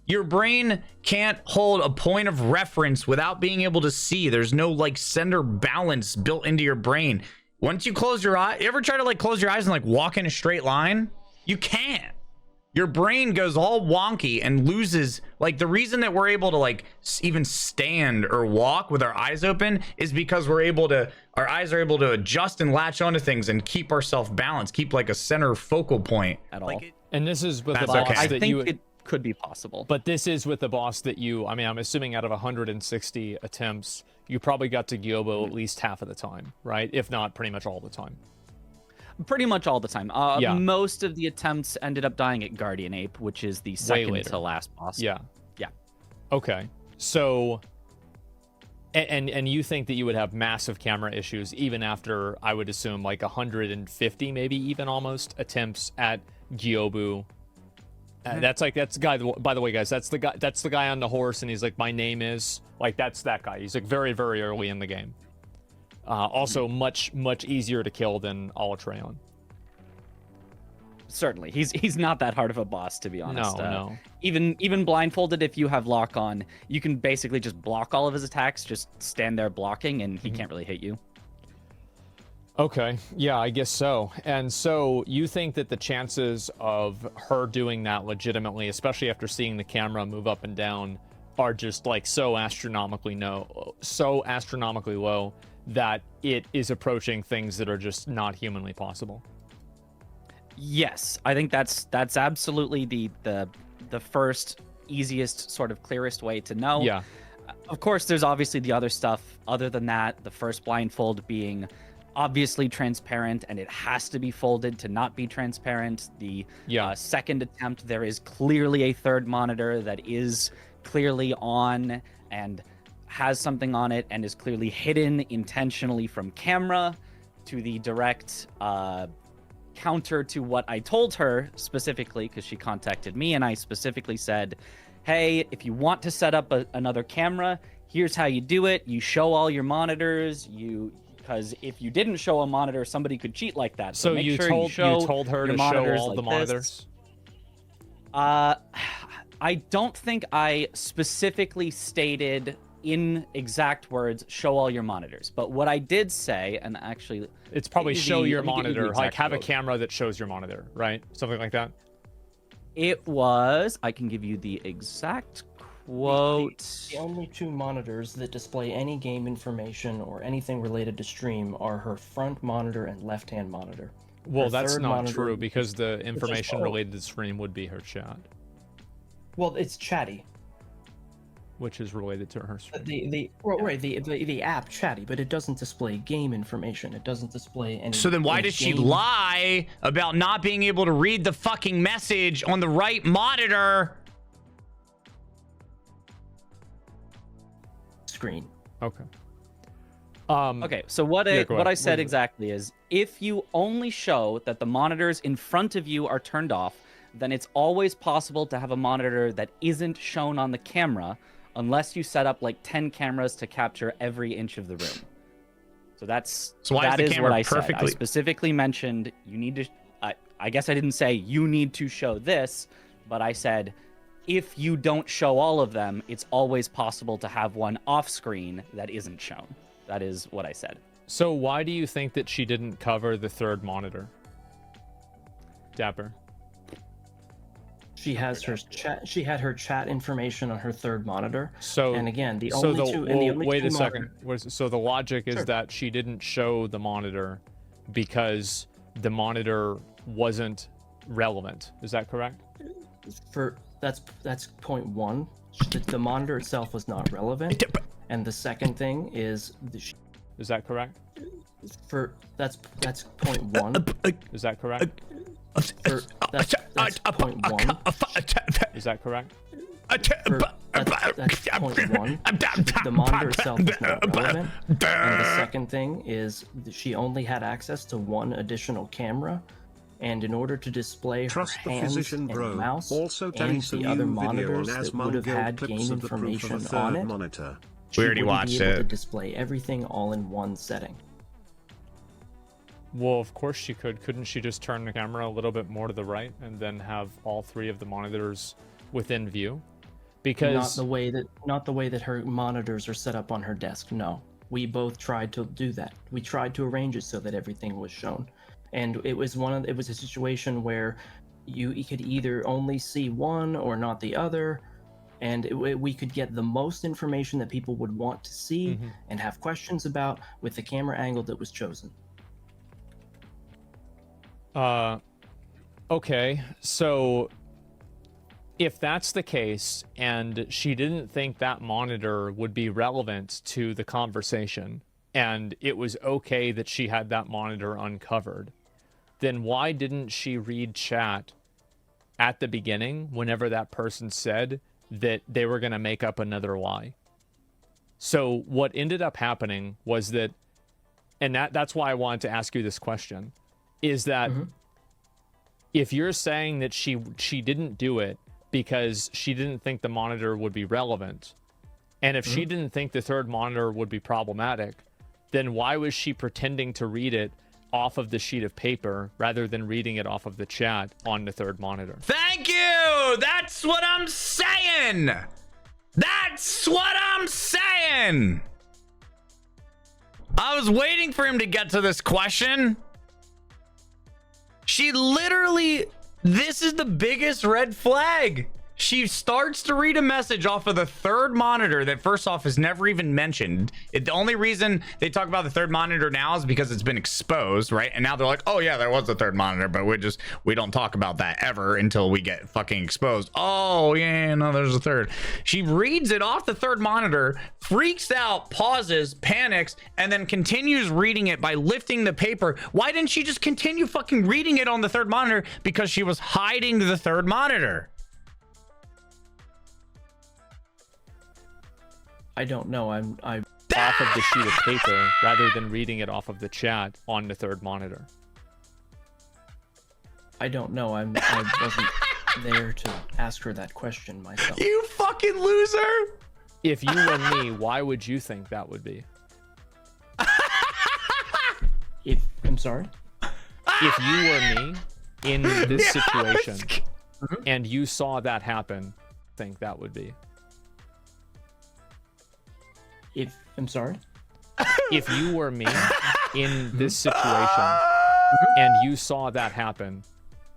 Your brain can't hold a point of reference without being able to see. There's no like center balance built into your brain. Once you close your eye, you ever try to like close your eyes and like walk in a straight line? You can't. Your brain goes all wonky and loses, like, the reason that we're able to like even stand or walk with our eyes open is because our eyes are able to adjust and latch onto things and keep ourselves balanced, keep like a center focal point At all. Like, And this is with the That's boss okay. I that think you... it could be possible. But this is with the boss that you, I mean, I'm assuming out of 160 attempts, you probably got to Gyobo at least half of the time, right? If not pretty much all the time. Pretty much all the time. Yeah. Most of the attempts ended up dying at Guardian Ape, which is the second later. to last boss. Yeah. Yeah. Okay. So And you think that you would have massive camera issues even after, I would assume, like 150, maybe even almost attempts at Gyobu. That's the guy. By the way, guys, that's the guy on the horse, and he's like, "My name is," like, that's that guy. He's like very, very early in the game. Also, much easier to kill than AliDeAdam. Certainly, he's not that hard of a boss, to be honest. No. Even blindfolded, if you have lock on, you can basically just block all of his attacks, just stand there blocking, and he can't really hit you. Okay, yeah, I guess so. And so you think that the chances of her doing that legitimately, especially after seeing the camera move up and down, are just like so astronomically low that it is approaching things that are just not humanly possible? Yes, I think that's absolutely the first easiest, sort of clearest way to know. Yeah. Of course, there's obviously the other stuff other than that. The first blindfold being obviously transparent, and it has to be folded to not be transparent. The second attempt, there is clearly a third monitor that is clearly on and has something on it and is clearly hidden intentionally from camera, to the direct counter to what I told her specifically, because she contacted me and I specifically said, hey, if you want to set up another camera, here's how you do it. You show all your monitors, because if you didn't show a monitor, somebody could cheat like that. So make you sure told her to show all like the monitors? I don't think I specifically stated in exact words, show all your monitors. But what I did say, and actually... It's probably show your monitor, like have a quote. camera that shows your monitor, right? Something like that? It was... I can give you the exact quote. The only two monitors that display any game information or anything related to stream are her front monitor and left-hand monitor. Well, Her that's third not monitor true, because the is information just- related to the stream would be her chat, Well, it's chatty. which is related to her stream. The app chatty, but it doesn't display game information. It doesn't display any. So then why any did she game lie about not being able to read the fucking message on the right monitor? screen? Okay. Okay, so what go I ahead. said exactly is, if you only show that the monitors in front of you are turned off, then it's always possible to have a monitor that isn't shown on the camera, unless you set up like 10 cameras to capture every inch of the room. So why is the camera what I said. I perfectly- specifically mentioned you need to. I guess I didn't say you need to show this, but I said if you don't show all of them, it's always possible to have one off screen that isn't shown. That is what I said. So why do you think that she didn't cover the third monitor? Dapper. She has her chat. She had her chat information on her third monitor. So and again, the so only two. And the only wait two a second. monitor- So the logic is Sure. that she didn't show the monitor because the monitor wasn't relevant. Is that correct? That's point one. The monitor itself was not relevant. And the second thing is Is that correct? that's point one. Is that correct? That's point one. Is that correct? That's point one. The monitor itself is not relevant. And the second thing is she only had access to one additional camera, and in order to display her Trust the hands physician, and bro. mouse Also and telling some the other new video on monitors that would have Asmongold had clips game of the proof of a information third on it, monitor. she We already wouldn't watched be able to it. display everything all in one setting. Well, of course she could. Couldn't she just turn the camera a little bit more to the right and then have all three of the monitors within view? Because Not the way that her monitors are set up on her desk. No, we both tried to do that. We tried to arrange it so that everything was shown, and it was a situation where you could either only see one or not the other, and we could get the most information that people would want to see and have questions about with the camera angle that was chosen. Okay, so if that's the case and she didn't think that monitor would be relevant to the conversation and it was okay that she had that monitor uncovered, then why didn't she read chat at the beginning whenever that person said that they were going to make up another lie? So what ended up happening was that, and that's why I wanted to ask you this question, is that if you're saying that she didn't do it because she didn't think the monitor would be relevant, and if she didn't think the third monitor would be problematic, then why was she pretending to read it off of the sheet of paper rather than reading it off of the chat on the third monitor? Thank you. That's what I'm saying. That's what I'm saying. I was waiting for him to get to this question. She literally, this is the biggest red flag. She starts to read a message off of the third monitor that, first off, is never even mentioned. The only reason they talk about the third monitor now is because it's been exposed, right? And now they're like, oh yeah, there was a third monitor, but we don't talk about that ever until we get fucking exposed. Oh yeah, no, there's a third. She reads it off the third monitor, freaks out, pauses, panics, and then continues reading it by lifting the paper. Why didn't she just continue fucking reading it on the third monitor? Because she was hiding the third monitor. I don't know. I'm Off of the sheet of paper rather than reading it off of the chat on the third monitor. I don't know. I wasn't there to ask her that question myself. You fucking loser. If you were me, why would you think that would be? I'm sorry? If you were me in this situation and you saw that happen, think that would be? I'm sorry? If you were me in this situation and you saw that happen,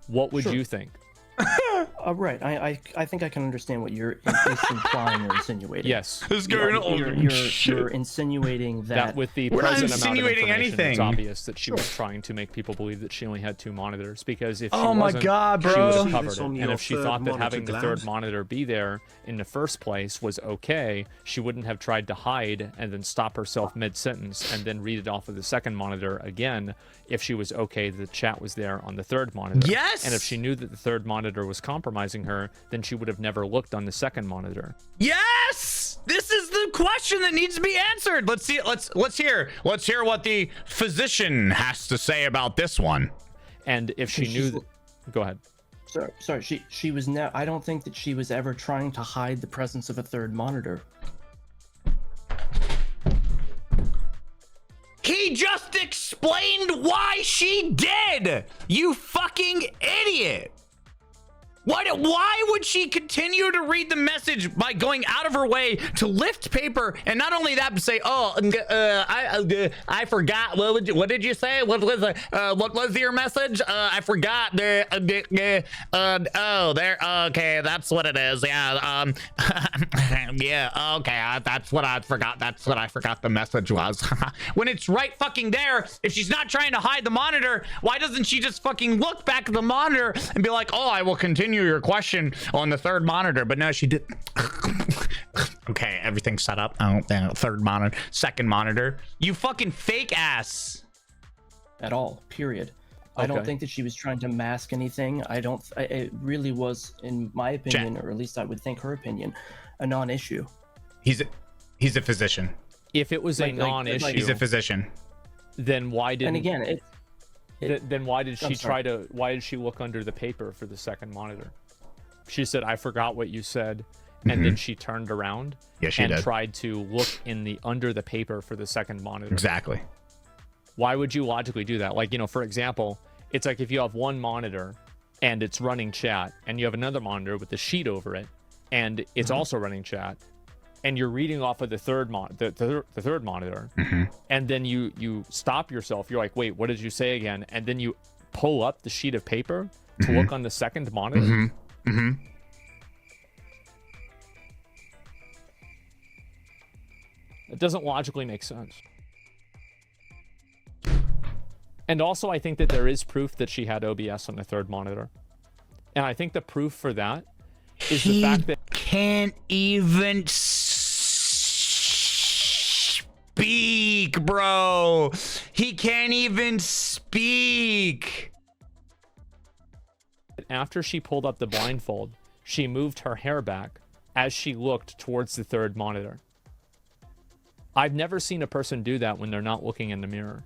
what would you think? Right. I think I can understand what you're implying or insinuating. Yes. You're insinuating that with the We're not present amount of insinuating information, anything. it's obvious that she was trying to make people believe that she only had 2 monitors, because if she Oh my wasn't, God, she would bro. have covered This it. on And your if she third thought that monitor, having the Glad? third monitor be there in the first place was okay, she wouldn't have tried to hide and then stop herself mid-sentence and then read it off of the second monitor again if she was okay that the chat was there on the third monitor. Yes! And if she knew that the third monitor was compromising her, then she would have never looked on the second monitor. Yes! This is the question that needs to be answered. Let's see. Let's hear what the physician has to say about this one. And if she knew that... Go ahead. Sorry. She was I don't think that she was ever trying to hide the presence of a third monitor. He just explained why she did. You fucking idiot. Why would she continue to read the message by going out of her way to lift paper, and not only that, but say, "Oh, I forgot. What did you say? What was your message? I forgot. Oh, there. Okay, that's what it is. Yeah. Yeah. Okay, that's what I forgot. That's what I forgot the message was." When it's right fucking there. If she's not trying to hide the monitor, why doesn't she just fucking look back at the monitor and be like, "Oh, I will continue your question on the third monitor"? But no, she did. Okay, everything's set up. Oh, third monitor, second monitor. You fucking fake ass. At all, period. I don't think that she was trying to mask anything. It really was, in my opinion, or at least I would think her opinion, a non-issue. He's a physician. If it was a non-issue, He's a physician. Then why didn't... And again, then why did she why did she look under the paper for the second monitor? She said, "I forgot what you said," and then she turned around and tried to look under the paper for the second monitor. Exactly. Why would you logically do that? Like, for example, it's like if you have one monitor and it's running chat, and you have another monitor with the sheet over it, and it's also running chat, and you're reading off of the third third monitor, and then you stop yourself. You're like, "Wait, what did you say again?" And then you pull up the sheet of paper to look on the second monitor. It doesn't logically make sense. And also, I think that there is proof that she had OBS on the third monitor. And I think the proof for that is the fact that... can't even speak, bro. He can't even speak. After she pulled up the blindfold, she moved her hair back as she looked towards the third monitor. I've never seen a person do that when they're not looking in the mirror.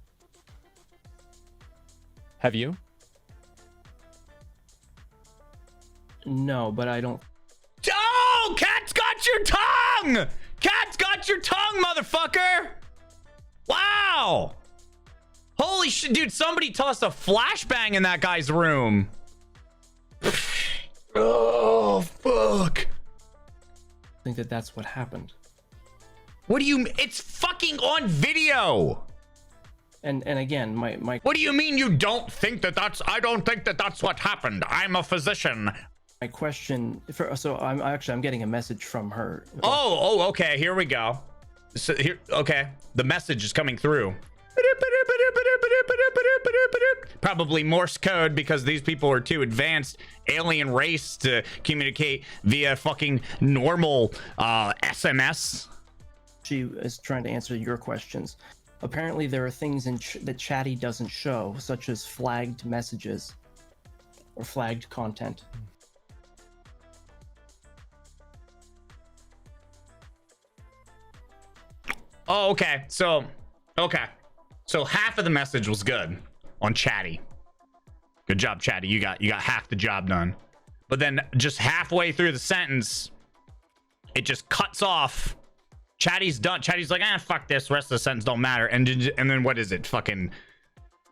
Have you? No, but I don't. Oh, Cat's got your tongue! Cat's got your tongue, motherfucker! Wow! Holy shit, dude, somebody tossed a flashbang in that guy's room. Oh, fuck. I think that that's what happened. What do you... It's fucking on video! And again, my What do you mean you don't think that that's... I don't think that that's what happened. I'm a physician. my question so I'm getting a message from her. Oh, okay, here we go. So here, okay, the message is coming through. Probably Morse code because these people are too advanced alien race to communicate via fucking normal SMS. She is trying to answer your questions. Apparently there are things that Chatty doesn't show, such as flagged messages or flagged content. Oh, okay. So half of the message was good on Chatty. Good job, Chatty. You got half the job done. But then just halfway through the sentence, it just cuts off. Chatty's done. Chatty's like, fuck this. Rest of the sentence don't matter. And then what is it? Fucking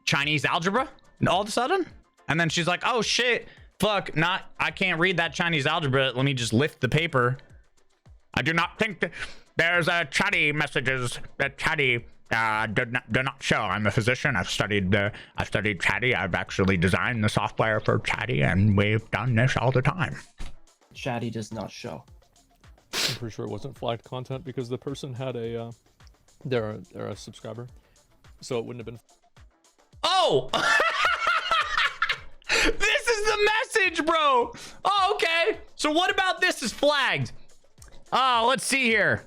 Chinese algebra? And all of a sudden? And then she's like, oh shit. Fuck. I can't read that Chinese algebra. Let me just lift the paper. I do not think that there's a Chatty messages that Chatty do not show. I'm a physician. I've studied Chatty. I've actually designed the software for Chatty, and we've done this all the time. Chatty does not show. I'm pretty sure it wasn't flagged content because the person had a they're a subscriber, so it wouldn't have been. Oh, this is the message, bro. Oh, okay. So what about this is flagged? Oh, let's see here.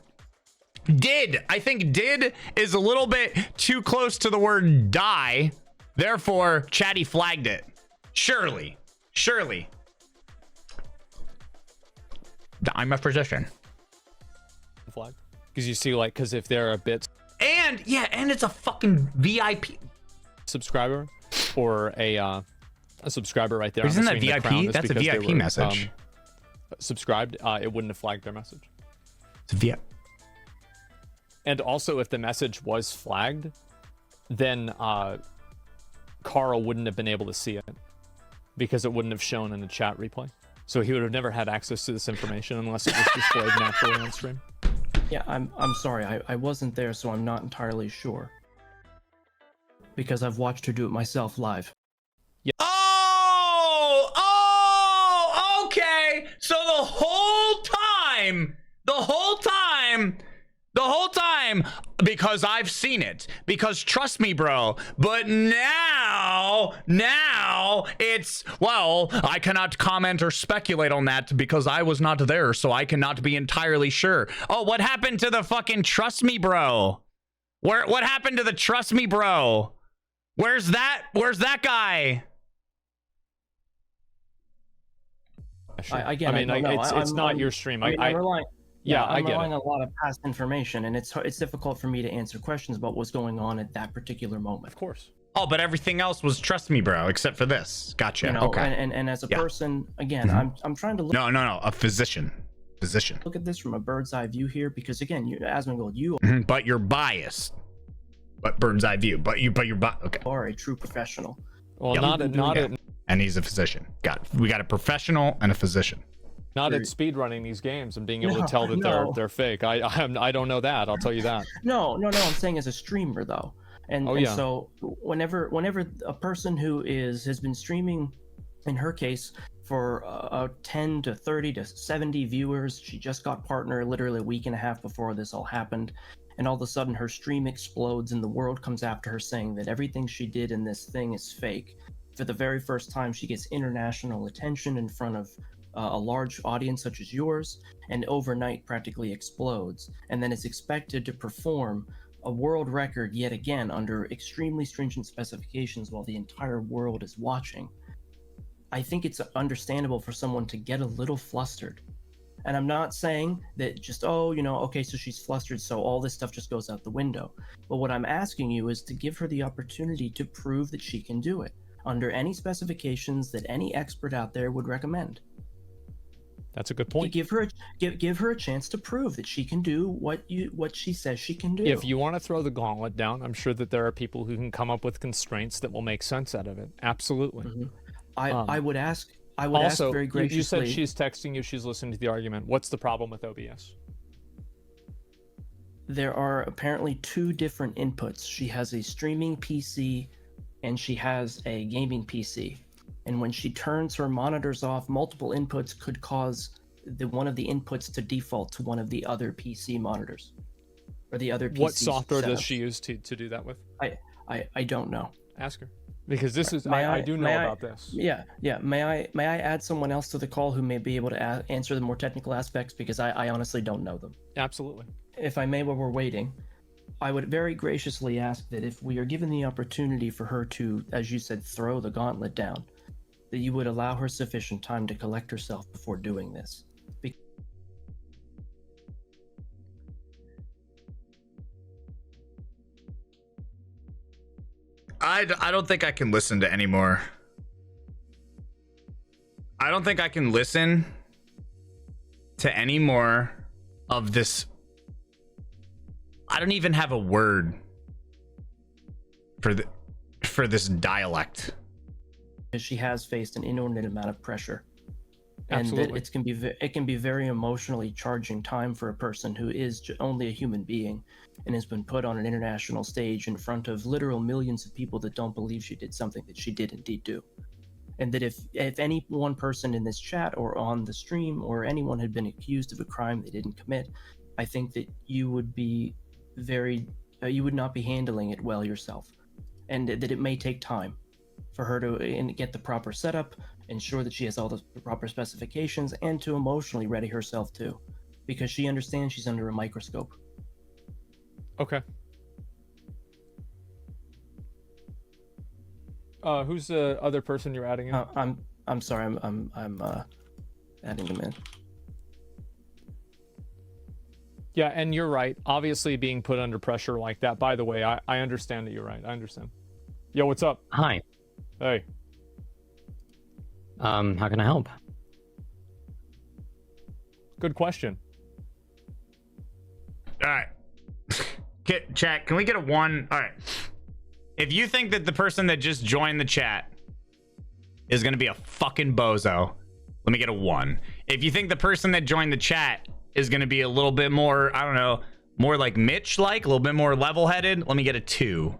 I think did is a little bit too close to the word die. Therefore, Chatty flagged it. Surely. I'm a physician. Flagged because you see, like, because if they're a bit and it's a fucking VIP subscriber or a subscriber right there. Isn't that VIP? That's a VIP message. Subscribed, it wouldn't have flagged their message. It's VIP. And also, if the message was flagged, then Carl wouldn't have been able to see it because it wouldn't have shown in the chat replay. So he would have never had access to this information unless it was displayed naturally on stream. Yeah, I'm sorry. I wasn't there, so I'm not entirely sure. Because I've watched her do it myself live. Yeah. Oh, okay. So the whole time, because I've seen it, because trust me, bro, but now it's, well, I cannot comment or speculate on that because I was not there, so I cannot be entirely sure. Oh, what happened to the fucking trust me, bro? What happened to the trust me, bro? Where's that guy? It's not your stream. I'm relying. Yeah, I'm I get relying it. a lot of past information, and it's difficult for me to answer questions about what's going on at that particular moment. Of course. Oh, but everything else was trust me, bro, except for this. Gotcha. You know, okay. And as a person, again, I'm trying to look. No, a physician. Look at this from a bird's eye view here, because again, Asmongold, you but you're biased. But bird's eye view. But you're okay. are a true professional. Well, And he's a physician. We got a professional and a physician. Not at speedrunning these games and being able to tell that they're fake. I don't know that. I'll tell you that. No. I'm saying as a streamer though, and so whenever a person who has been streaming, in her case, for 10 to 30 to 70 viewers, she just got partner literally a week and a half before this all happened, and all of a sudden her stream explodes and the world comes after her saying that everything she did in this thing is fake. For the very first time, she gets international attention in front of a large audience such as yours, and overnight practically explodes, and then is expected to perform a world record yet again under extremely stringent specifications while the entire world is watching. I think it's understandable for someone to get a little flustered. And I'm not saying that just, oh, okay, so she's flustered, so all this stuff just goes out the window. But what I'm asking you is to give her the opportunity to prove that she can do it under any specifications that any expert out there would recommend. That's a good point. Give her a chance to prove that she can do what she says she can do. If you want to throw the gauntlet down, I'm sure that there are people who can come up with constraints that will make sense out of it. Absolutely. Mm-hmm. I would ask very graciously. You said she's texting you, she's listening to the argument. What's the problem with OBS? There are apparently 2 different inputs. She has a streaming PC and she has a gaming PC. And when she turns her monitors off, multiple inputs could cause one of the inputs to default to one of the other PC monitors or the other PC. What software setups. does she use to do that with? I don't know. Ask her. Because this is I do know about this. Yeah. May I add someone else to the call who may be able to answer the more technical aspects, because I honestly don't know them. Absolutely. If I may, while we're waiting, I would very graciously ask that if we are given the opportunity for her to, as you said, throw the gauntlet down, that you would allow her sufficient time to collect herself before doing this. I don't think I can listen to any more. I don't think I can listen to any more of this. I don't even have a word for this dialect. She has faced an inordinate amount of pressure. Absolutely. And that it can be very emotionally charging time for a person who is only a human being and has been put on an international stage in front of literal millions of people that don't believe she did something that she did indeed do. And that if any one person in this chat or on the stream or anyone had been accused of a crime they didn't commit, I think that you would be you would not be handling it well yourself, and that it may take time for her to get the proper setup, ensure that she has all the proper specifications, and to emotionally ready herself too, because she understands she's under a microscope. Okay. Who's the other person you're adding in? I'm sorry. I'm adding them in. Yeah, and you're right. Obviously, being put under pressure like that. By the way, I understand that you're right. I understand. Yo, what's up? Hi. Hey. How can I help? Good question. All right. Chat, can we get a 1? All right. If you think that the person that just joined the chat is going to be a fucking bozo, let me get a 1. If you think the person that joined the chat is going to be a little bit more, I don't know, more like Mitch-like, a little bit more level-headed, let me get a 2.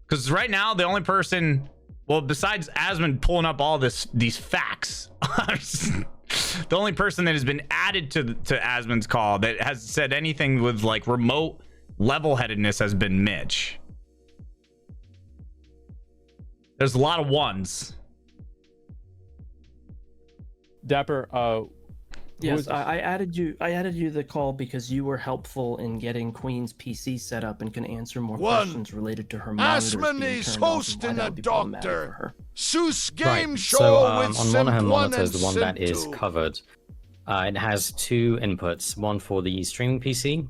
Because right now, the only person, well, besides Asmund pulling up all these facts, the only person that has been added to Asmund's call that has said anything with like remote level-headedness has been Mitch. There's a lot of 1s. Dapper, yes, I added you the call because you were helpful in getting Queen's PC set up and can answer more questions related to her monitors. Asmund is hosting a doctor. Seuss game right. show So, with on one of her Simp monitors, the one and that is Simp 2. covered, it has 2 inputs, one for the streaming PC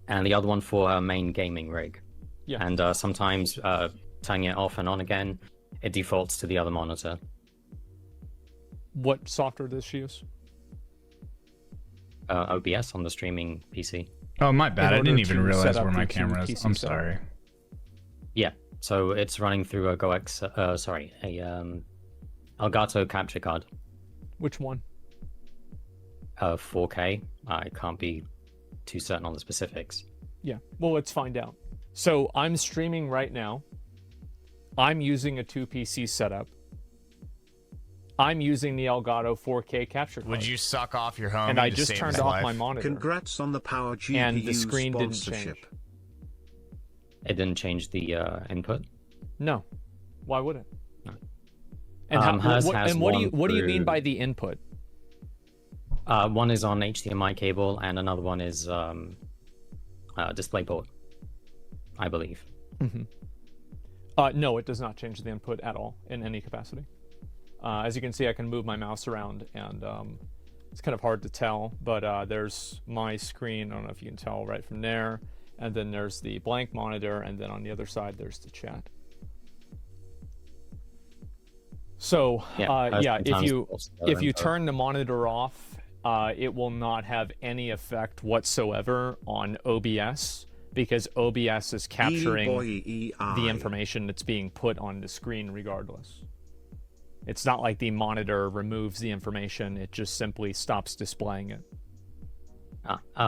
and the other one for her main gaming rig. Yeah. And sometimes turning it off and on again, it defaults to the other monitor. What software does she use? OBS on the streaming PC. Oh, my bad. I didn't even realize set up where my the two camera is. PC I'm setup. sorry. Yeah, so it's running through a Elgato capture card. Which one? 4K. I can't be too certain on the specifics. Yeah, well, let's find out. So I'm streaming right now. I'm using a 2PC setup. I'm using the Elgato 4K capture card. Would you suck off your home? And I just turned off my monitor. Congrats on the Power GPU and the screen didn't sponsorship. change. It didn't change the input? No. Why would it? No. And, Hers has what do one you mean through- by the input? One is on HDMI cable and another one is DisplayPort, I believe. No, it does not change the input at all in any capacity. As you can see, I can move my mouse around and It's kind of hard to tell, but there's my screen. I don't know if you can tell right from there. And then there's the blank monitor, and then on the other side, there's the chat. So if you turn the monitor off, it will not have any effect whatsoever on OBS, because OBS is capturing the information that's being put on the screen regardless. It's not like the monitor removes the information, it just simply stops displaying it.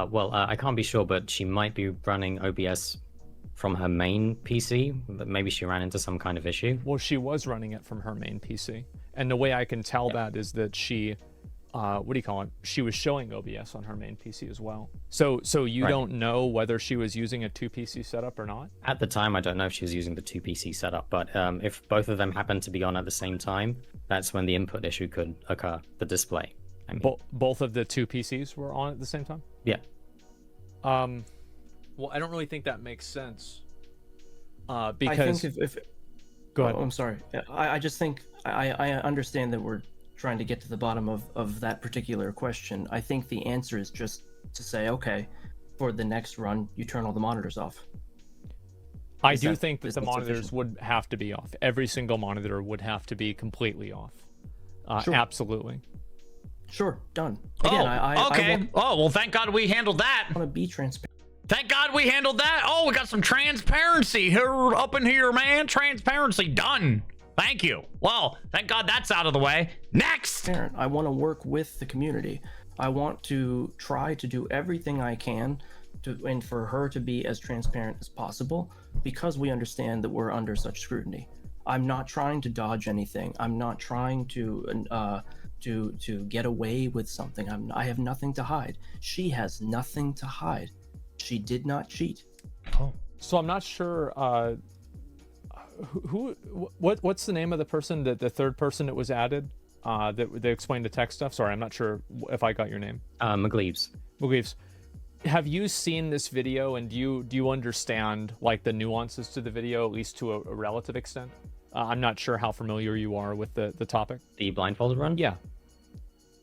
Well, I can't be sure, but she might be running OBS from her main PC, but maybe she ran into some kind of issue. Well, she was running it from her main PC. And the way I can tell that is that she, what do you call it? She was showing OBS on her main PC as well. So you don't know whether she was using a 2 PC setup or not? At the time, I don't know if she was using the 2 PC setup, but if both of them happen to be on at the same time, that's when the input issue could occur, the display. I mean. Both of the 2 PCs were on at the same time? Yeah. Well, I don't really think that makes sense. Because I think if go ahead. Oh, I'm sorry. I just think I understand that we're trying to get to the bottom of that particular question. I think the answer is just to say, okay, for the next run, you turn all the monitors off. I do think that the monitors would have to be off. Every single monitor would have to be completely off. Sure. Absolutely. Sure, done. Again, okay. Well, thank God we handled that. I want to be transparent. Thank God we handled that. Oh, we got some transparency here up in here, man. Transparency done. Thank you. Well, thank God that's out of the way. Next. I want to work with the community. I want to try to do everything I can and for her to be as transparent as possible, because we understand that we're under such scrutiny. I'm not trying to dodge anything. I'm not trying to get away with something. I have nothing to hide. She has nothing to hide. She did not cheat. Oh. So I'm not sure what's the name of the person, the third person that was added that they explained the tech stuff. Sorry, I'm not sure if I got your name. McGleaves. Have you seen this video, and do you understand like the nuances to the video, at least to a relative extent? I'm not sure how familiar you are with the topic. The blindfolded run? Yeah.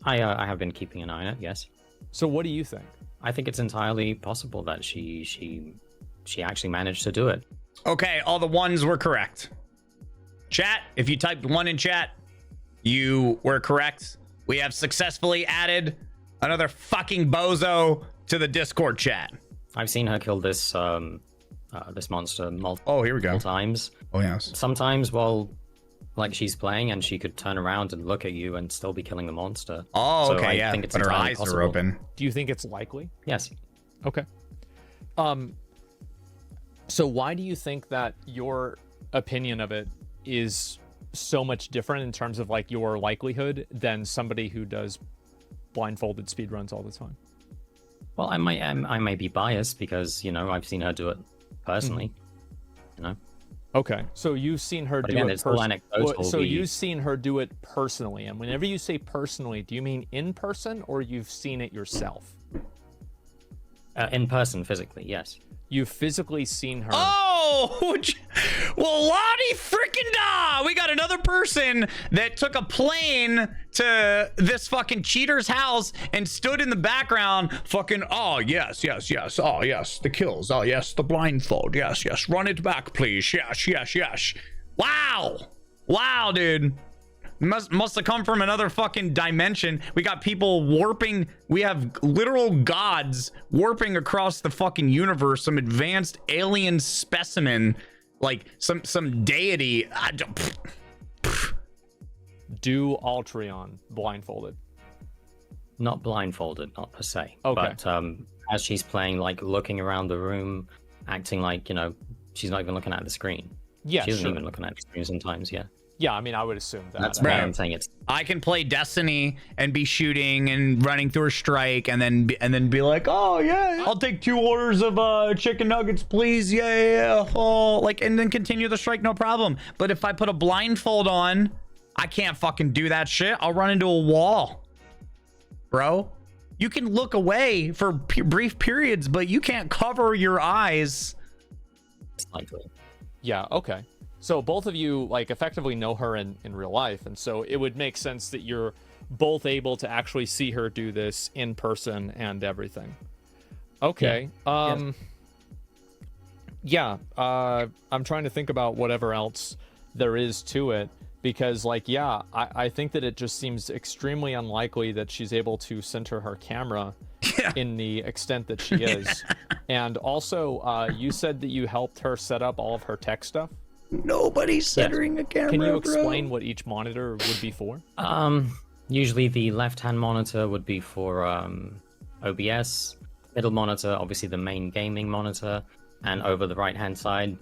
I have been keeping an eye on it, yes. So what do you think? I think it's entirely possible that she actually managed to do it. Okay, all the ones were correct. Chat, if you typed 1 in chat, you were correct. We have successfully added another fucking bozo to the Discord chat. I've seen her kill this this monster multiple times. Oh yes. Sometimes while like she's playing, and she could turn around and look at you and still be killing the monster. Oh, okay, so yeah. I think it's but her entirely eyes possible. are open. Do you think it's likely? Yes. Okay. So why do you think that your opinion of it is so much different in terms of like your likelihood than somebody who does blindfolded speedruns all the time? Well, I may be biased because, you know, I've seen her do it personally. You know. Okay, so you've seen her do it personally. So you've seen her do it personally, and whenever you say personally, do you mean in person or you've seen it yourself? In person, physically, yes. You've physically seen her. Oh, well, Lottie freaking da! We got another person that took a plane to this fucking cheater's house and stood in the background fucking, oh, yes, yes, yes. Oh, yes, the kills. Oh, yes, the blindfold. Yes, yes. Run it back, please. Yes, yes, yes. Wow. Wow, dude. Must have come from another fucking dimension. We got people warping. We have literal gods warping across the fucking universe. Some advanced alien specimen, like some deity. Do Altreon blindfolded? Not blindfolded, not per se. Okay. But as she's playing, like looking around the room, acting like, you know, she's not even looking at the screen. Yeah, she isn't even looking at the screen sometimes. Yeah. Yeah, I mean, I would assume that. That's why I'm saying it's. I can play Destiny and be shooting and running through a strike and then be like, oh yeah, I'll take 2 orders of chicken nuggets, please. Yeah. Oh, like, and then continue the strike, no problem. But if I put a blindfold on, I can't fucking do that shit. I'll run into a wall, bro. You can look away for brief periods, but you can't cover your eyes. It's likely. Yeah. Okay. So both of you like effectively know her in real life, and so it would make sense that you're both able to actually see her do this in person and everything. Okay. Yeah. I'm trying to think about whatever else there is to it, because like, yeah, I think that it just seems extremely unlikely that she's able to center her camera in the extent that she is. And also, you said that you helped her set up all of her tech stuff. Nobody's centering a camera. Can you explain what each monitor would be for? Usually the left-hand monitor would be for OBS, middle monitor, obviously the main gaming monitor, and over the right-hand side,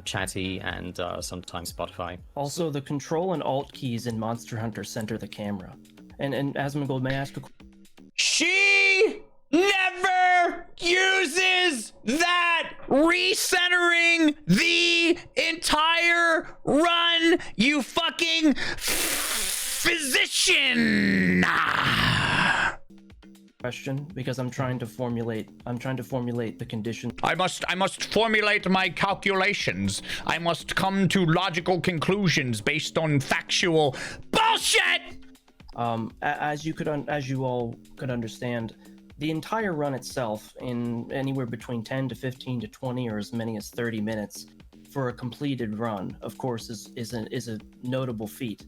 Chatty and sometimes Spotify. Also, the Control and Alt keys in Monster Hunter center the camera. And Asmongold, may I ask a question? She never uses that recentering the entire run, you fucking physician. Question, because I'm trying to formulate the condition. I must formulate my calculations. I must come to logical conclusions based on factual bullshit. As you all could understand, the entire run itself, in anywhere between 10 to 15 to 20 or as many as 30 minutes for a completed run, of course, is a notable feat.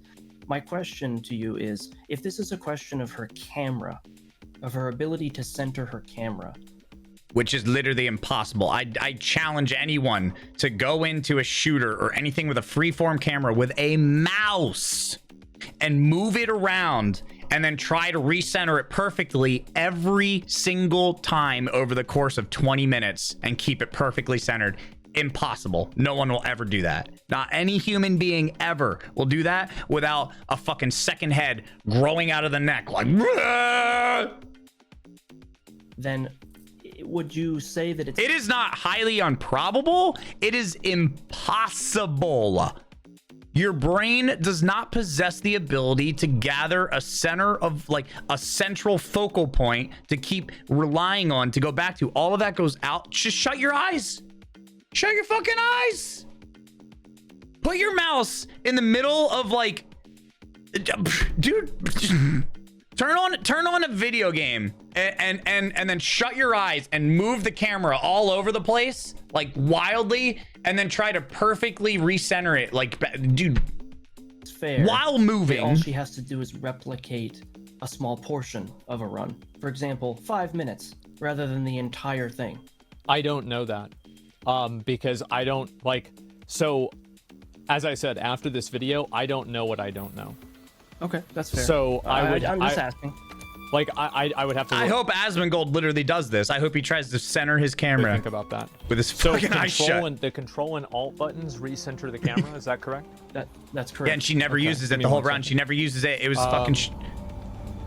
My question to you is, if this is a question of her camera, of her ability to center her camera, which is literally impossible. I challenge anyone to go into a shooter or anything with a freeform camera with a mouse and move it around and then try to recenter it perfectly every single time over the course of 20 minutes and keep it perfectly centered. Impossible. No one will ever do that. Not any human being ever will do that without a fucking second head growing out of the neck like. Then would you say that it is not highly improbable? It is impossible. Your brain does not possess the ability to gather a center of, like, a central focal point to keep relying on to go back to. All of that goes out. Just shut your eyes. Shut your fucking eyes. Put your mouse in the middle of, like, dude, turn on a video game and then shut your eyes and move the camera all over the place, like, wildly, and then try to perfectly recenter it, like, dude, it's fair while moving. All she has to do is replicate a small portion of a run. For example, 5 minutes rather than the entire thing. I don't know that. Because I don't, like, so as I said, after this video, I don't know what I don't know. Okay, that's fair. So I'm just asking. Like, I would have to. I hope Asmongold literally does this. I hope he tries to center his camera. Think about that. With his fucking eyes shut. The control and alt buttons recenter the camera. Is that correct? That's correct. Yeah, and she never uses it the whole run. She never uses it. It was fucking.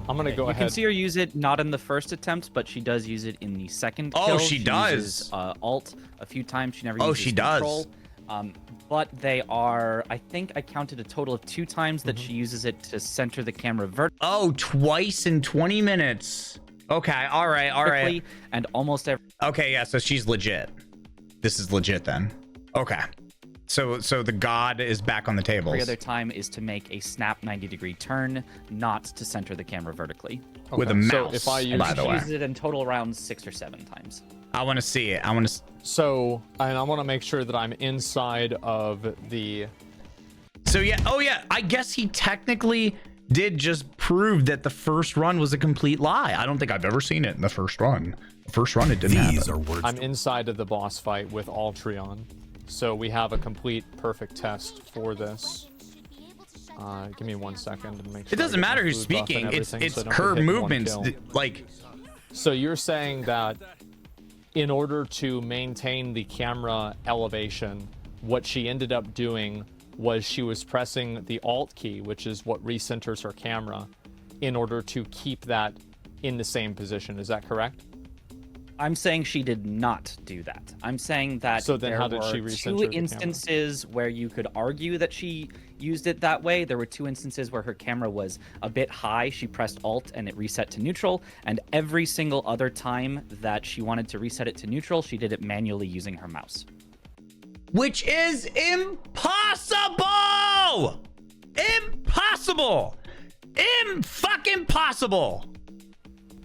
I'm gonna go ahead. You can see her use it not in the first attempt, but she does use it in the second kill. Oh, she does. Uses, alt a few times. She never uses she control. does. But they are, I think I counted a total of 2 times that she uses it to center the camera vertically. Oh, twice in 20 minutes. Okay, all right. And almost every. Okay, yeah, so she's legit. This is legit then. Okay. So the god is back on the table. Every other time is to make a snap 90-degree turn, not to center the camera vertically. Okay. With a mouse, so if I use, by the way. She uses it in total around 6 or 7 times. I want to see it. So, and I want to make sure that I'm inside of the. So yeah, oh yeah, I guess he technically did just prove that the first run was a complete lie. I don't think I've ever seen it in the first run. The first run, it didn't happen. I'm inside of the boss fight with Altreon. So we have a complete perfect test for this. Give me 1 second to make sure. It doesn't matter who's speaking. It's her movements. Like. So you're saying that in order to maintain the camera elevation, what she ended up doing was she was pressing the Alt key, which is what recenters her camera, in order to keep that in the same position. Is that correct? I'm saying she did not do that. I'm saying that so then there how did she were recenter 2 the instances camera? where you could argue that she used it that way. There were 2 instances where her camera was a bit high. She pressed Alt and it reset to neutral. And every single other time that she wanted to reset it to neutral, she did it manually using her mouse. Which is impossible! Impossible! Fucking possible.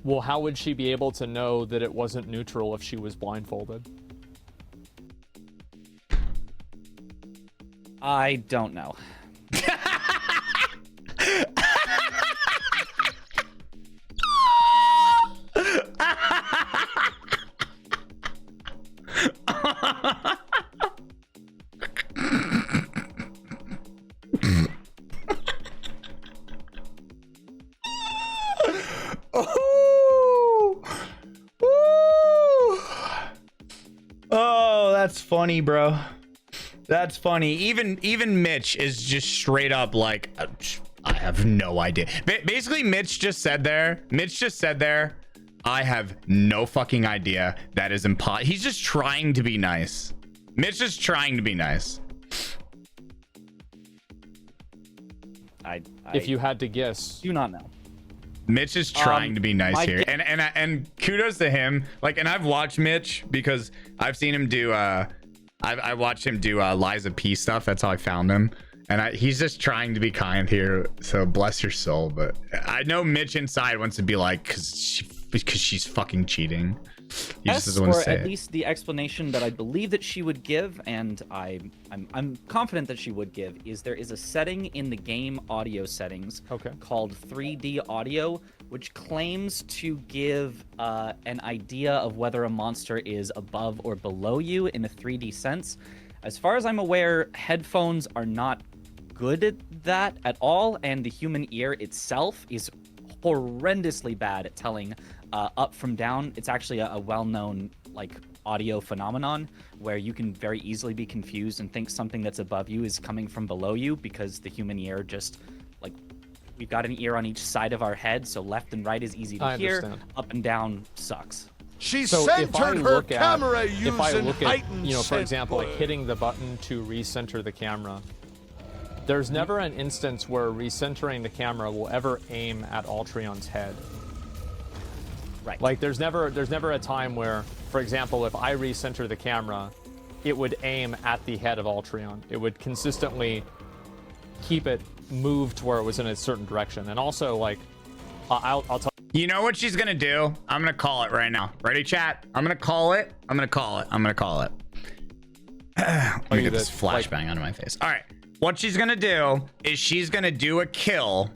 Well, how would she be able to know that it wasn't neutral if she was blindfolded? I don't know. Oh, that's funny, bro. That's funny. Even Mitch is just straight up like, I have no idea. Basically, Mitch just said there, I have no fucking idea. That is impossible. He's just trying to be nice. Mitch is trying to be nice. I If you had to guess. do not know. Mitch is trying to be nice here, and kudos to him. Like, and I've watched Mitch because I've seen him do. I watched him do Liza P stuff. That's how I found him, and he's just trying to be kind here. So bless your soul. But I know Mitch inside wants to be like, because she's fucking cheating. He just doesn't want to say at it. least the explanation that I believe that she would give, and I'm confident that she would give, is there is a setting in the game audio settings called 3D audio, which claims to give an idea of whether a monster is above or below you in a 3D sense. As far as I'm aware, headphones are not good at that at all, and the human ear itself is horrendously bad at telling up from down. It's actually a well-known like audio phenomenon where you can very easily be confused and think something that's above you is coming from below you, because the human ear just like, we've got an ear on each side of our head, so left and right is easy to hear. Understand. Up and down sucks. She So if I centered her look camera at, using if I look at, heightened you know, for scent example, like blur. hitting the button to recenter the camera, there's never an instance where recentering the camera will ever aim at Altreon's head. Right. Like there's never a time where, for example, if I recenter the camera, it would aim at the head of Altreon. It would consistently keep it moved to where it was in a certain direction. And also, like, I'll tell You know what she's gonna do? I'm gonna call it right now. Ready, chat? I'm gonna call it. Let me get this flashbang out of my face. All right. What she's gonna do is she's gonna do a kill.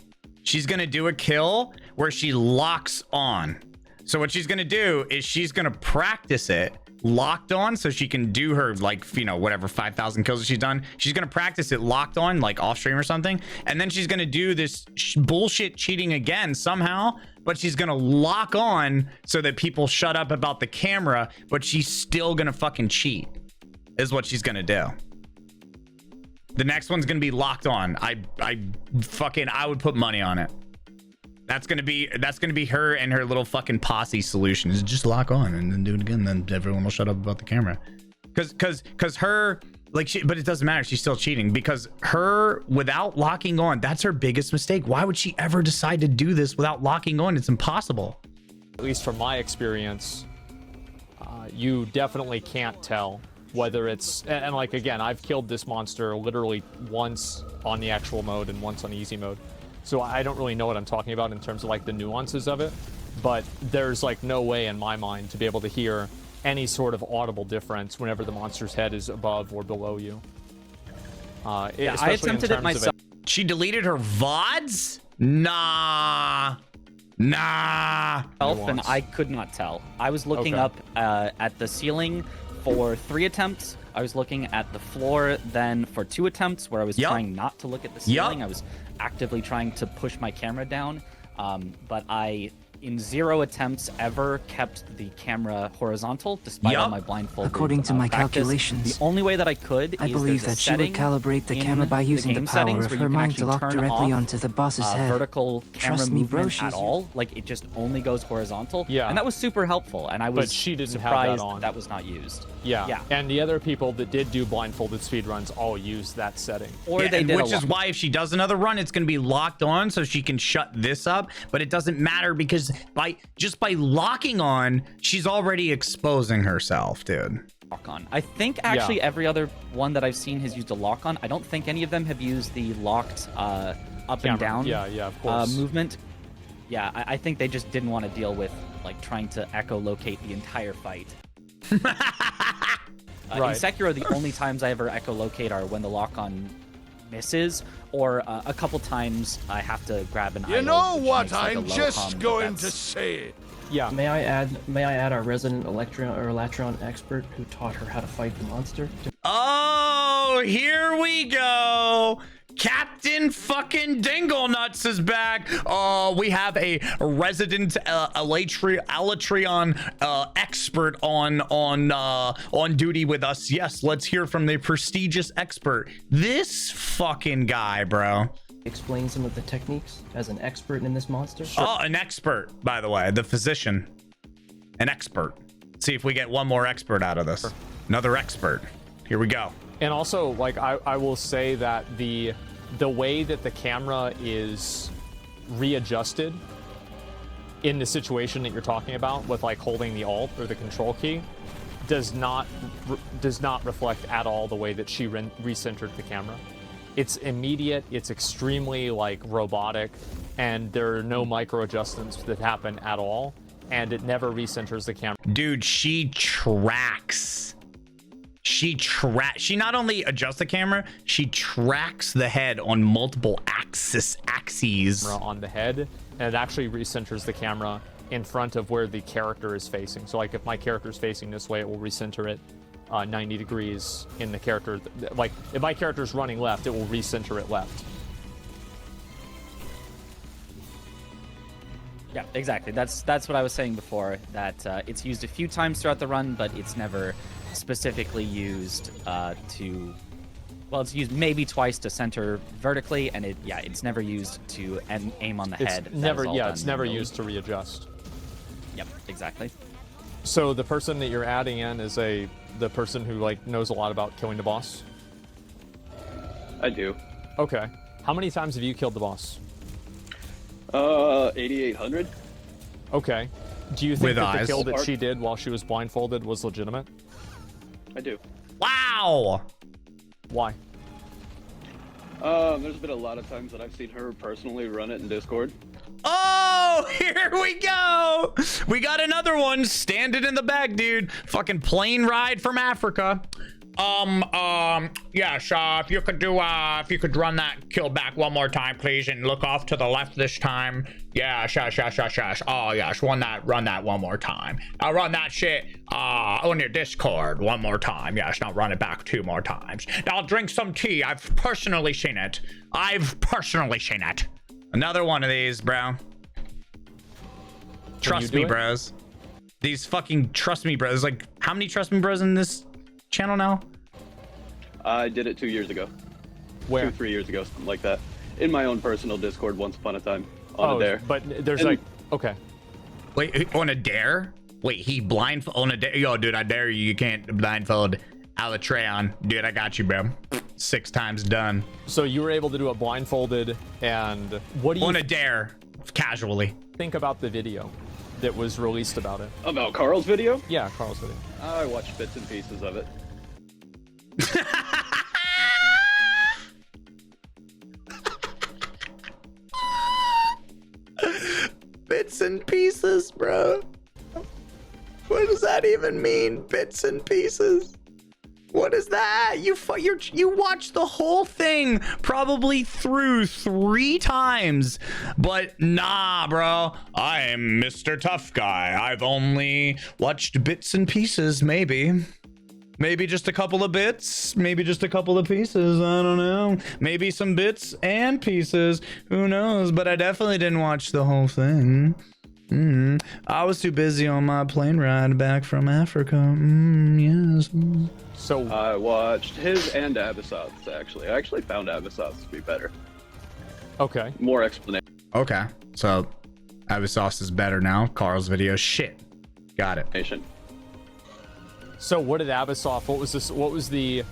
She's gonna do a kill where she locks on. So what she's gonna do is she's gonna practice it locked on, so she can do her, like, you know, whatever 5,000 kills that she's done. She's gonna practice it locked on, like off stream or something, and then she's gonna do this bullshit cheating again somehow, but she's gonna lock on so that people shut up about the camera, but she's still gonna fucking cheat, is what she's gonna do. The next one's gonna be locked on. I would put money on it. That's gonna be her and her little fucking posse solution, is just lock on and then do it again, then everyone will shut up about the camera. Cause her, like, but it doesn't matter, she's still cheating, because her, without locking on, that's her biggest mistake. Why would she ever decide to do this without locking on? It's impossible. at least from my experience, you definitely can't tell whether it's, and like, again, I've killed this monster literally once on the actual mode and once on easy mode. So I don't really know what I'm talking about in terms of like the nuances of it, but there's like no way in my mind to be able to hear any sort of audible difference whenever the monster's head is above or below you. Yeah, I attempted it myself. She deleted her VODs? Nah. And I could not tell. I was looking up at the ceiling for 3 attempts. I was looking at the floor then for 2 attempts, where I was trying not to look at the ceiling. I was actively trying to push my camera down, but I, in 0 attempts ever, kept the camera horizontal despite all my blindfold. According to my practice. calculations, The only way that I could I believe that she would calibrate the camera by using the power of her mind to lock directly onto the boss's head. Vertical camera Trust me, bro, movement she's at all. Like, it just only goes horizontal. Yeah. And that was super helpful. And I was But she didn't have that surprised on. that was not used. Yeah. And the other people that did do blindfolded speedruns all used that setting. Or they and did which is why if she does another run, it's going to be locked on so she can shut this up. But it doesn't matter, because just by locking on, she's already exposing herself, dude. Lock on. I think actually every other one that I've seen has used a lock on. I don't think any of them have used the locked up and down of course. movement. Yeah, I think they just didn't want to deal with like trying to echolocate the entire fight. In Sekiro, the only times I ever echolocate are when the lock-on misses, or a couple times I have to grab an idol. You know which what makes, like, a I'm low just hum, but going to that's- say? Yeah. May I add our resident Electron expert who taught her how to fight the monster? Oh, here we go. Captain fucking Dinglenuts is back. Oh, we have a resident AliDeAdam expert on duty with us. Yes, let's hear from the prestigious expert. This fucking guy, bro. Explain some of the techniques as an expert in this monster. Oh, an expert, by the way, the physician. An expert. See if we get one more expert out of this. Another expert. Here we go. And also, like, I will say that the way that the camera is readjusted in the situation that you're talking about with like holding the alt or the control key does not reflect at all the way that she recentered the camera. It's immediate, it's extremely like robotic, and there are no micro adjustments that happen at all, and it never recenters the camera. Dude, she tracks. She not only adjusts the camera, she tracks the head on multiple axes. On the head, and it actually recenters the camera in front of where the character is facing. So like if my character is facing this way, it will recenter it 90 degrees in the character. Like if my character is running left, it will recenter it left. Yeah, exactly. That's what I was saying before, that it's used a few times throughout the run, but it's never specifically used it's used maybe twice to center vertically, and it's never used to aim on the head. It's never used to readjust. Yep, exactly. So the person that you're adding in is the person who like knows a lot about killing the boss? I do. Okay. How many times have you killed the boss? 8,800. Okay. Do you think that the eyes. kill that she did while she was blindfolded was legitimate? I do. Wow. Why? There's been a lot of times that I've seen her personally run it in Discord. Oh, here we go. We got another one standing in the bag, dude. Fucking plane ride from Africa. Yes, if you could run that kill back one more time, please, and look off to the left this time. Yes. Oh, yes, run that one more time. I'll run that shit, on your Discord one more time. Yes, now run it back 2 more times. Now drink some tea. I've personally seen it. Another one of these, bro. Trust me, bros. These fucking trust me, bros. Like, how many trust me, bros in this channel now? I did it 2 years ago. Where? 2-3 years ago, something like that. In my own personal Discord once upon a time. On a dare. But there's okay. Wait, on a dare? Wait, he blindfold on a dare? Yo, dude, I dare you. You can't blindfold AliDeAdam. Dude, I got you, bro. 6 times done. So you were able to do it blindfolded, and what do you on a dare, casually. think about the video that was released about it? About Carl's video? Yeah, Carl's video. I watched bits and pieces of it. Bits and pieces, bro. What does that even mean? Bits and pieces. What is that? You watched the whole thing probably through 3 times, but nah, bro. I am Mr. Tough Guy. I've only watched bits and pieces, maybe just a couple of bits, maybe just a couple of pieces. I don't know. Maybe some bits and pieces. Who knows? But I definitely didn't watch the whole thing. I was too busy on my plane ride back from Africa. Yes. So I watched his and Abyssos's, actually. I actually found Abyssos's to be better. Okay. More explanation. Okay. So Abyssos is better now. Carl's video. Shit. Got it. So what did Abyssoft? What was the?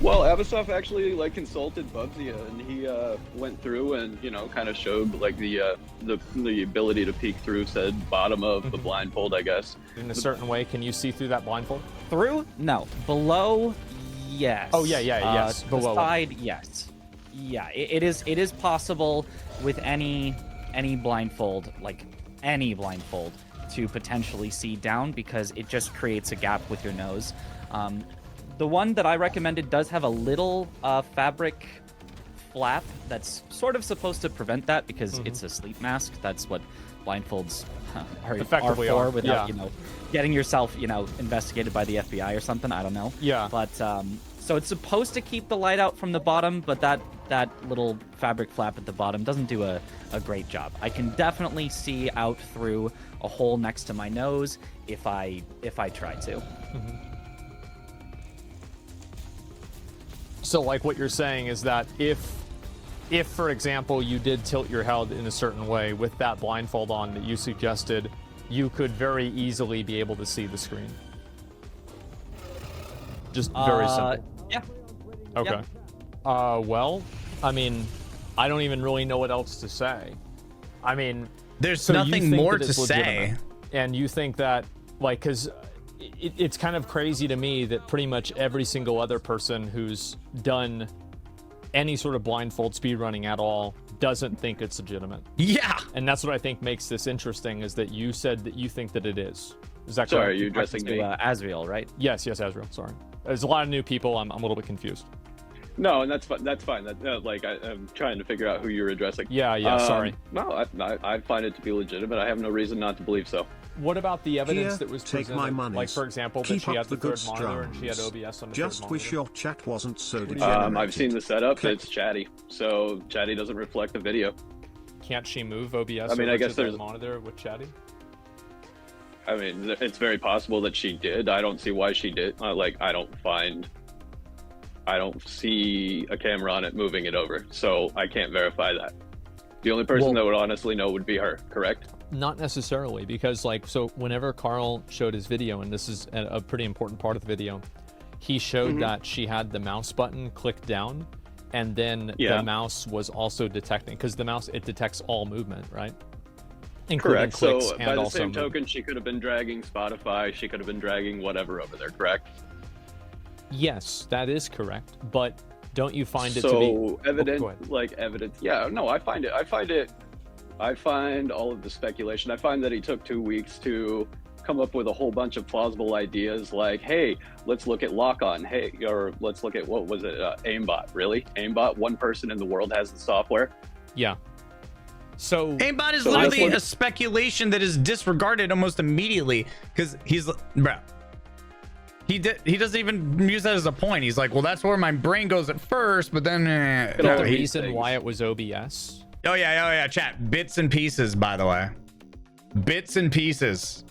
Well, Abyssosf actually consulted Bubsy, and he went through and kind of showed the ability to peek through said bottom of the blindfold, I guess. In a certain way, can you see through that blindfold? Through? No. Below? Yes. Oh yeah, yes. Below. The side? Yes. Yeah, it is possible with any blindfold, like any blindfold, to potentially see down because it just creates a gap with your nose. The one that I recommended does have a little fabric flap that's sort of supposed to prevent that because it's a sleep mask. That's what blindfolds are for without, getting yourself, investigated by the FBI or something. I don't know. Yeah. But so it's supposed to keep the light out from the bottom, but that little fabric flap at the bottom doesn't do a great job. I can definitely see out through a hole next to my nose if I try to. So like what you're saying is that if for example you did tilt your head in a certain way with that blindfold on that you suggested, you could very easily be able to see the screen. Just very simple. Yeah. Okay. Yeah. Well, I mean, I don't even really know what else to say. I mean, there's nothing more to say. And you think that, like, because it's kind of crazy to me that pretty much every single other person who's done any sort of blindfold speedrunning at all doesn't think it's legitimate. Yeah. And that's what I think makes this interesting, is that you said that you think that it is. Is that correct? Sorry, are you addressing me? Azriel, right? Yes, Azriel. Sorry. There's a lot of new people. I'm a little bit confused. No, and that's fine. I'm trying to figure out who you're addressing. Yeah. Sorry. No, I find it to be legitimate. I have no reason not to believe so. What about the evidence that was take presented? my money. Like, for example, that she had the third monitor and she had OBS on the Just third wish monitor? your chat wasn't so degenerated. I've seen the setup. It's chatty, so chatty doesn't reflect the video. Can't she move OBS? I mean, I guess to the there's monitor with chatty. I mean, it's very possible that she did. I don't see why she did. I don't see a camera on it moving it over, so I can't verify that. The only person that would honestly know would be her, correct? Not necessarily, because so whenever Carl showed his video, and this is a pretty important part of the video, he showed that she had the mouse button clicked down, and then the mouse was also detecting, because the mouse, it detects all movement, right? Including Correct. clicks So and by the also same token, she could have been dragging Spotify. She could have been dragging whatever over there, correct? Yes, that is correct. But don't you find it to be so evident? Like evidence? Yeah. No, I find all of the speculation. I find that he took 2 weeks to come up with a whole bunch of plausible ideas. Like, hey, let's look at lock-on. Hey, or let's look at what was it? Aimbot. Really? Aimbot. One person in the world has the software. Yeah. So aimbot is literally a speculation that is disregarded almost immediately because he's, bro. He doesn't even use that as a point. He's like, well, that's where my brain goes at first, but then the reason why it was OBS. Oh yeah, chat. Bits and pieces, by the way. Bits and pieces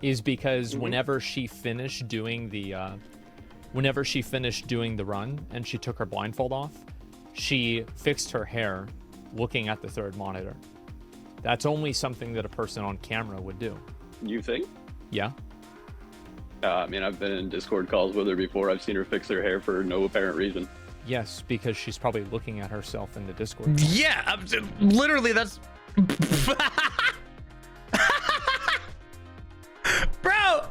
is because whenever she finished doing the run and she took her blindfold off, she fixed her hair looking at the third monitor. That's only something that a person on camera would do. You think? Yeah. I mean, I've been in Discord calls with her before. I've seen her fix her hair for no apparent reason. Yes, because she's probably looking at herself in the Discord. Yeah, literally, that's... Bro!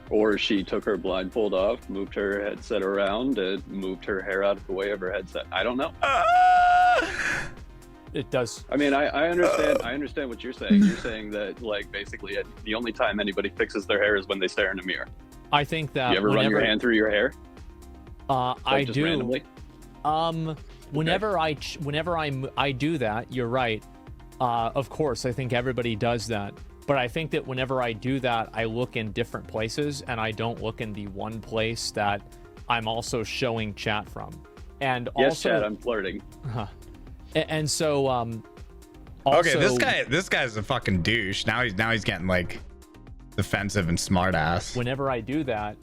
Or she took her blindfold off, moved her headset around, and moved her hair out of the way of her headset. I don't know. It does. I mean, I understand. I understand what you're saying. You're saying that, like, basically, the only time anybody fixes their hair is when they stare in a mirror. I think that. You ever run your hand through your hair? I do. Randomly? Whenever I do that, you're right. Of course, I think everybody does that. But I think that whenever I do that, I look in different places, and I don't look in the one place that I'm also showing chat from. And yes, also, chat, I'm flirting. And so, also, okay, this guy's a fucking douche. Now he's getting like defensive and smart ass. Whenever I do that,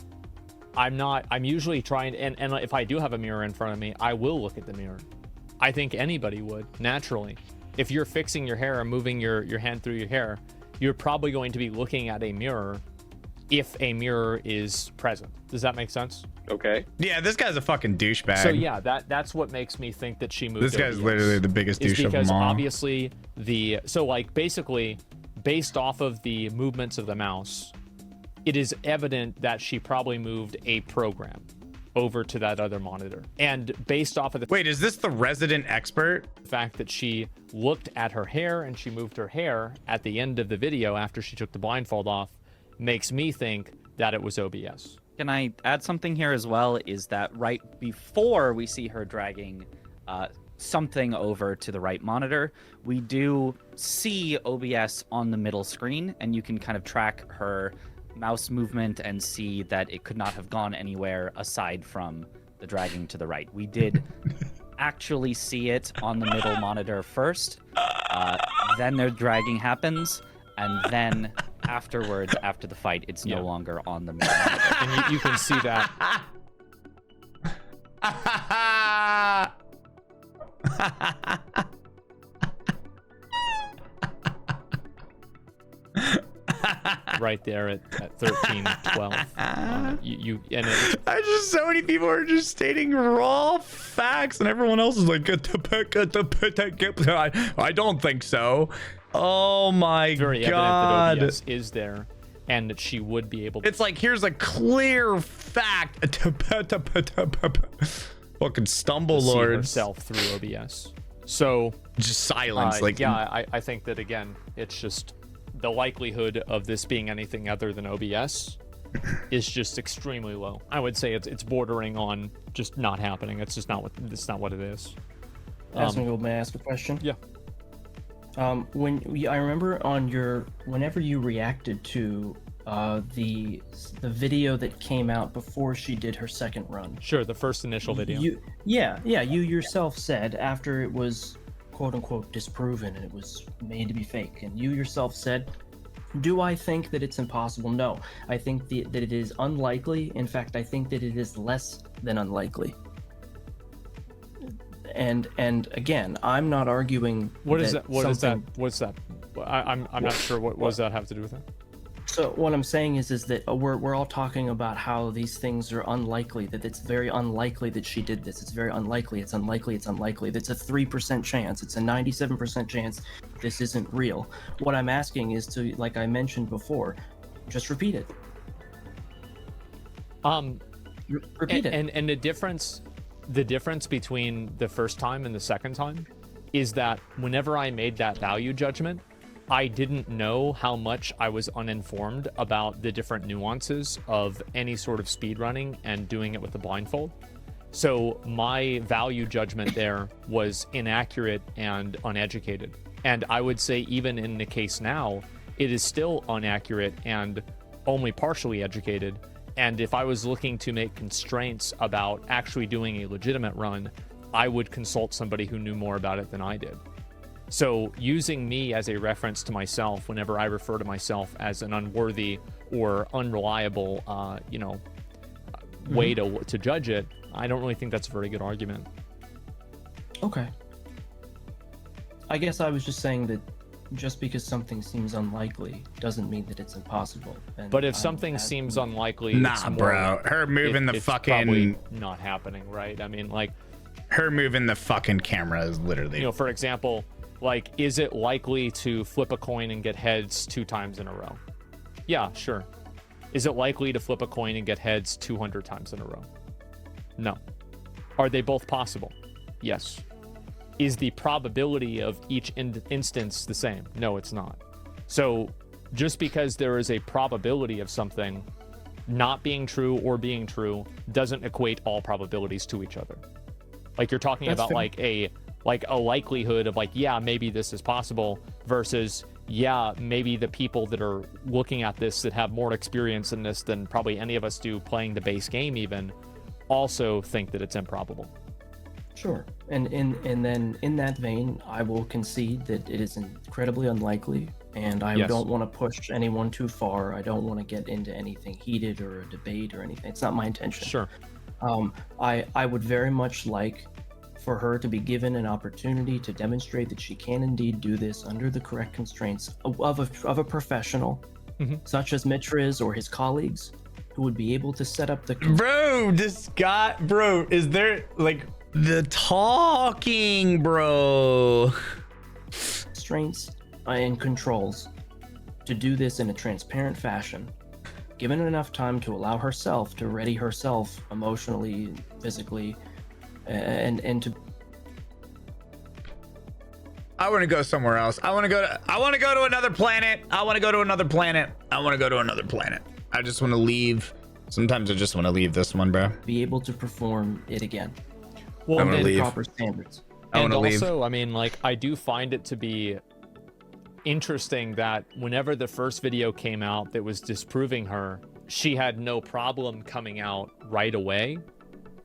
I'm usually trying, and if I do have a mirror in front of me, I will look at the mirror. I think anybody would, naturally. If you're fixing your hair or moving your hand through your hair, you're probably going to be looking at a mirror if a mirror is present. Does that make sense? Okay. Yeah, this guy's a fucking douchebag. So yeah, that's what makes me think that she moved. This guy's literally the biggest douche of them all. Because obviously basically based off of the movements of the mouse, it is evident that she probably moved a program. over to that other monitor. And based off of the Wait, is this the resident expert? fact that she looked at her hair and she moved her hair at the end of the video after she took the blindfold off, makes me think that it was OBS. Can I add something here as well? Is that right before we see her dragging something over to the right monitor, we do see OBS on the middle screen, and you can kind of track her mouse movement and see that it could not have gone anywhere aside from the dragging to the right. We did actually see it on the middle monitor first, then the dragging happens, and then afterwards, after the fight, it's no longer on the middle monitor. And you can see that. Right there at 13, 12. And I just, so many people are just stating raw facts, and everyone else is like, I don't think so. Oh my very god. evident that OBS is there, and that she would be able to. It's like, here's a clear fact. Fucking stumble see lords. herself through OBS. So just silence. Like, yeah, I think that again, it's just the likelihood of this being anything other than OBS is just extremely low. I would say it's bordering on just not happening. It's just not what it is. May I ask a question? Yeah. I remember on whenever you reacted to the video that came out before she did her second run. Sure, the first initial video. You yourself said after it was quote unquote disproven and it was made to be fake, and you yourself said, do I think that it's impossible? No, I think that it is unlikely. In fact, I think that it is less than unlikely. And again, I'm not arguing. What is that? What's that? I'm not sure. What does that have to do with it? So what I'm saying is that we're all talking about how these things are unlikely, that it's very unlikely that she did this. It's very unlikely. It's unlikely. It's unlikely. That's a 3% chance. It's a 97% chance this isn't real. What I'm asking is to, like I mentioned before, just repeat it. Repeat it. And the difference between the first time and the second time is that whenever I made that value judgment, I didn't know how much I was uninformed about the different nuances of any sort of speedrunning and doing it with the blindfold. So my value judgment there was inaccurate and uneducated. And I would say even in the case now, it is still inaccurate and only partially educated. And if I was looking to make constraints about actually doing a legitimate run, I would consult somebody who knew more about it than I did. So using me as a reference to myself whenever I refer to myself as an unworthy or unreliable, way to judge it, I don't really think that's a very good argument. Okay. I guess I was just saying that just because something seems unlikely doesn't mean that it's impossible. But if something seems unlikely, nah, bro, her moving the it's fucking probably not happening, right? I mean, like, her moving the fucking camera is literally, for example, like, is it likely to flip a coin and get heads 2 times in a row? Yeah, sure. Is it likely to flip a coin and get heads 200 times in a row? No. Are they both possible? Yes. Is the probability of each instance the same? No, it's not. So just because there is a probability of something not being true or being true doesn't equate all probabilities to each other. Like, you're talking about like a likelihood of like, yeah, maybe this is possible versus, yeah, maybe the people that are looking at this that have more experience in this than probably any of us do playing the base game even also think that it's improbable. Sure. And then in that vein, I will concede that it is incredibly unlikely, and I don't want to push anyone too far. I don't want to get into anything heated or a debate or anything. It's not my intention. Sure. I would very much like for her to be given an opportunity to demonstrate that she can indeed do this under the correct constraints of a professional, such as Mitriz or his colleagues, who would be able to set up the... is there, like, the talking, bro? Constraints and controls to do this in a transparent fashion given enough time to allow herself to ready herself emotionally, physically, and to. I want to go somewhere else. I want to go to another planet. I want to go to another planet. I want to go to another planet. I just want to leave. Sometimes I just want to leave this one, bro. Be able to perform it again. Well, I want to leave. Proper standards. I want to leave. Also, I mean, like, I do find it to be interesting that whenever the first video came out that was disproving her, she had no problem coming out right away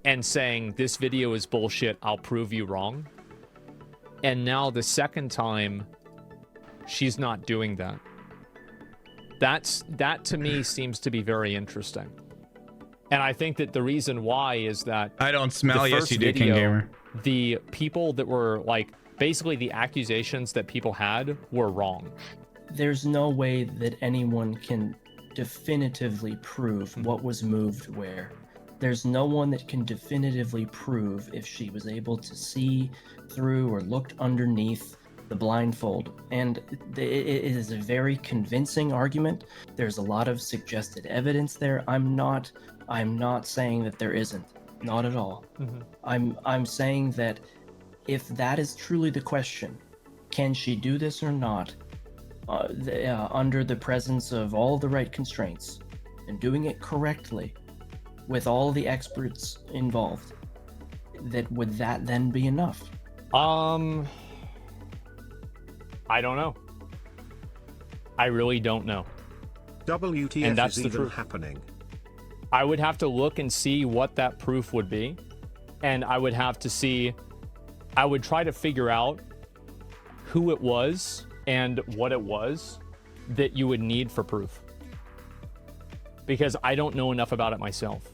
and saying, this video is bullshit, I'll prove you wrong. And now the second time, she's not doing that. That to me seems to be very interesting. And I think that the reason why is that I don't smell. Yes, you did, King Gamer. The people that were like, basically the accusations that people had were wrong. There's no way that anyone can definitively prove what was moved where. There's no one that can definitively prove if she was able to see through or looked underneath the blindfold. And it is a very convincing argument. There's a lot of suggested evidence there. I'm not saying that there isn't. Not at all. I'm saying that if that is truly the question, can she do this or not, under the presence of all the right constraints and doing it correctly with all the experts involved, would that then be enough? I don't know. I really don't know. WTF and that's is the even truth. happening. I would have to look and see what that proof would be. And I would have to see, I would try to figure out who it was and what it was that you would need for proof. Because I don't know enough about it myself.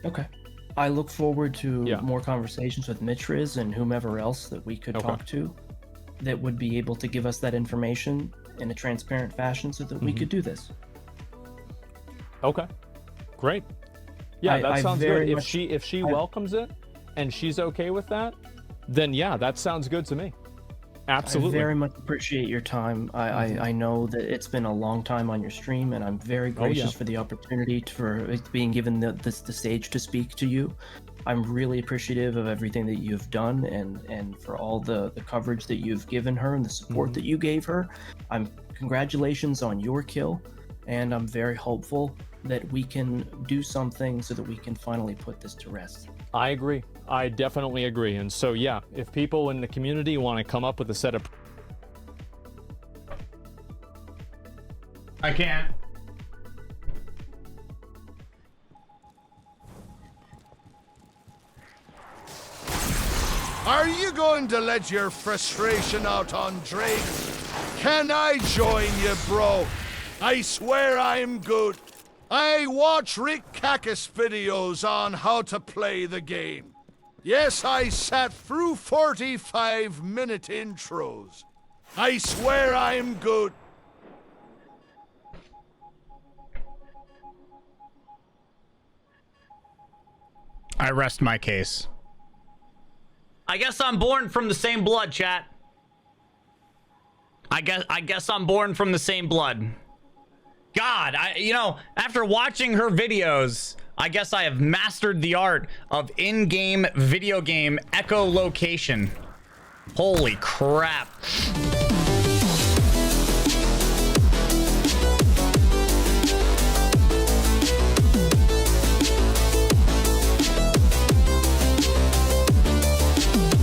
Okay. I look forward to more conversations with Mitriz and whomever else that we could talk to that would be able to give us that information in a transparent fashion so that we could do this. Okay. Great. Yeah, that sounds good. If she welcomes it and she's okay with that, then yeah, that sounds good to me. Absolutely. I very much appreciate your time. I know that it's been a long time on your stream, and I'm very gracious for the opportunity for being given the stage to speak to you. I'm really appreciative of everything that you've done and for all the coverage that you've given her and the support that you gave her. Congratulations on your kill, and I'm very hopeful that we can do something so that we can finally put this to rest. I agree. I definitely agree. And so, yeah, if people in the community want to come up with a set of... I can't. Are you going to let your frustration out on Drake? Can I join you, bro? I swear I'm good. I watch Rick Kakis videos on how to play the game. Yes, I sat through 45-minute intros. I swear I'm good. I rest my case. I guess I'm born from the same blood, chat. I guess I'm born from the same blood. God, after watching her videos, I guess I have mastered the art of in-game video game echolocation. Holy crap.